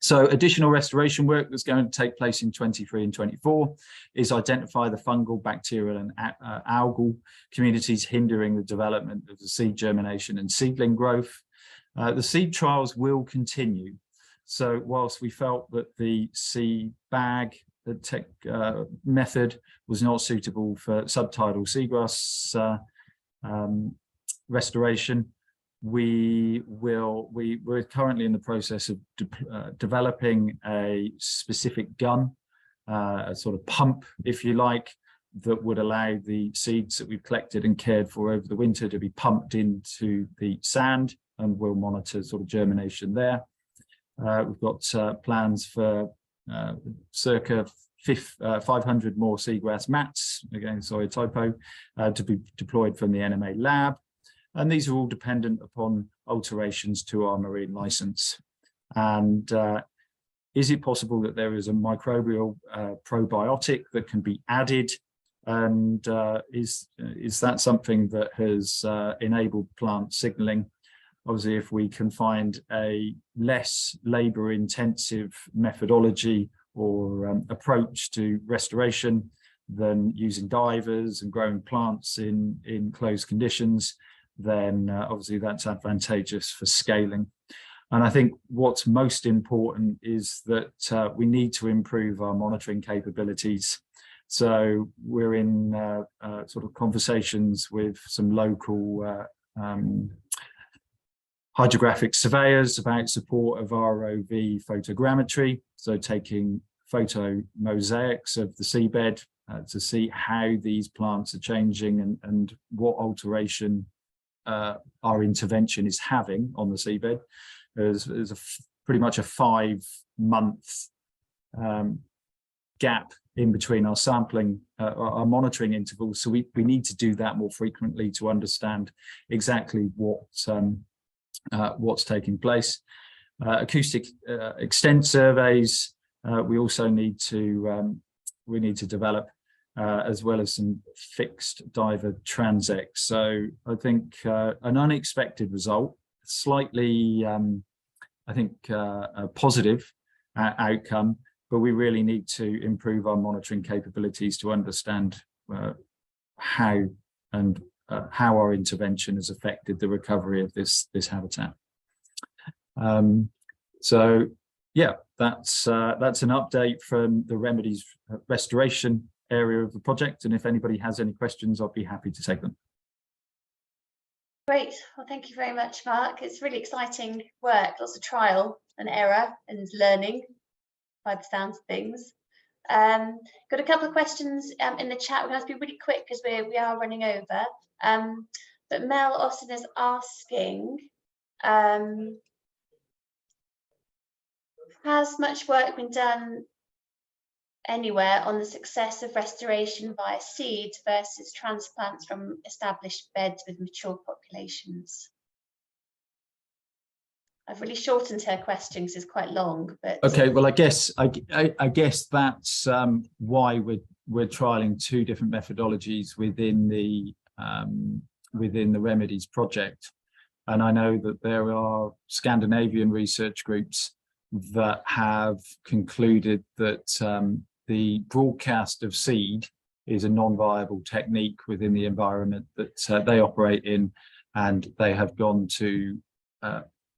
So additional restoration work that's going to take place in 23 and 24 is identify the fungal, bacterial and algal communities hindering the development of the seed germination and seedling growth. The seed trials will continue. So whilst we felt that the seed bag method was not suitable for subtidal seagrass restoration, we're currently in the process of developing a specific gun, a sort of pump, if you like, that would allow the seeds that we've collected and cared for over the winter to be pumped into the sand, and we'll monitor sort of germination there. We've got plans for circa 500 more seagrass mats, again, sorry, typo, to be deployed from the NMA lab. And these are all dependent upon alterations to our marine license. And is it possible that there is a microbial probiotic that can be added? And is that something that has enabled plant signaling? Obviously, if we can find a less labor-intensive methodology or approach to restoration than using divers and growing plants in closed conditions, then obviously that's advantageous for scaling. And I think what's most important is that we need to improve our monitoring capabilities. So we're in sort of conversations with some local hydrographic surveyors about support of ROV photogrammetry, so taking photo mosaics of the seabed to see how these plants are changing and what alteration our intervention is having on the seabed. There's pretty much a 5-month gap in between our sampling, our monitoring intervals. So we need to do that more frequently to understand exactly what's taking place. Acoustic extent surveys, we also need to develop, as well as some fixed diver transects. So I think an unexpected result, slightly, I think, a positive outcome, but we really need to improve our monitoring capabilities to understand how our intervention has affected the recovery of this habitat. So yeah, that's an update from the ReMEDIES restoration area of the project, and if anybody has any questions, I'll be happy to take them. Great. Well, thank you very much, Mark. It's really exciting work, lots of trial and error and learning by the sounds of things. Got a couple of questions in the chat. We're going to have to be really quick because we are running over. But Mel Austin is asking, has much work been done anywhere on the success of restoration via seed versus transplants from established beds with mature populations? I've really shortened her question because it's quite long, but okay. Well, I guess that's why we're trialing 2 different methodologies within the ReMEDIES project. And I know that there are Scandinavian research groups that have concluded that the broadcast of seed is a non-viable technique within the environment that they operate in, and they have gone to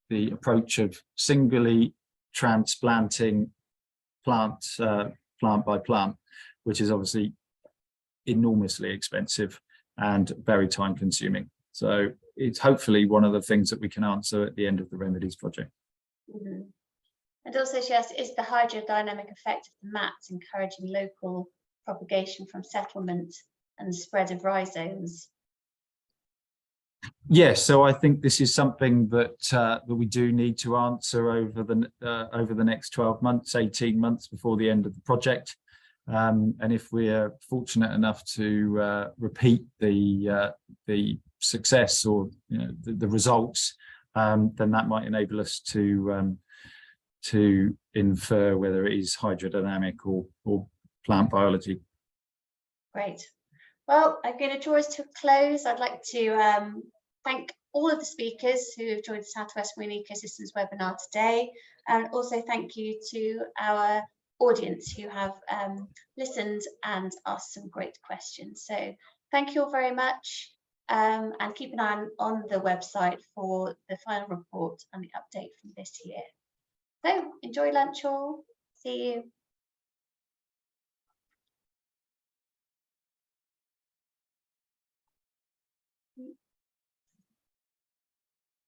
the approach of singly transplanting plant by plant, which is obviously enormously expensive and very time consuming. So it's hopefully one of the things that we can answer at the end of the ReMEDIES project. Mm-hmm. And also she asked, is the hydrodynamic effect of the mats encouraging local propagation from settlement and the spread of rhizomes? Yes, so I think this is something that that we do need to answer over the next 12 months, 18 months before the end of the project. And if we're fortunate enough to repeat the success or the results, then that might enable us to infer whether it is hydrodynamic or plant biology. Great. Well, I'm going to draw us to a close. I'd like to thank all of the speakers who have joined the Southwest Marine Ecosystems webinar today, and also thank you to our audience who have listened and asked some great questions. So thank you all very much, and keep an eye on the website for the final report and the update from this year. So enjoy lunch all. See you.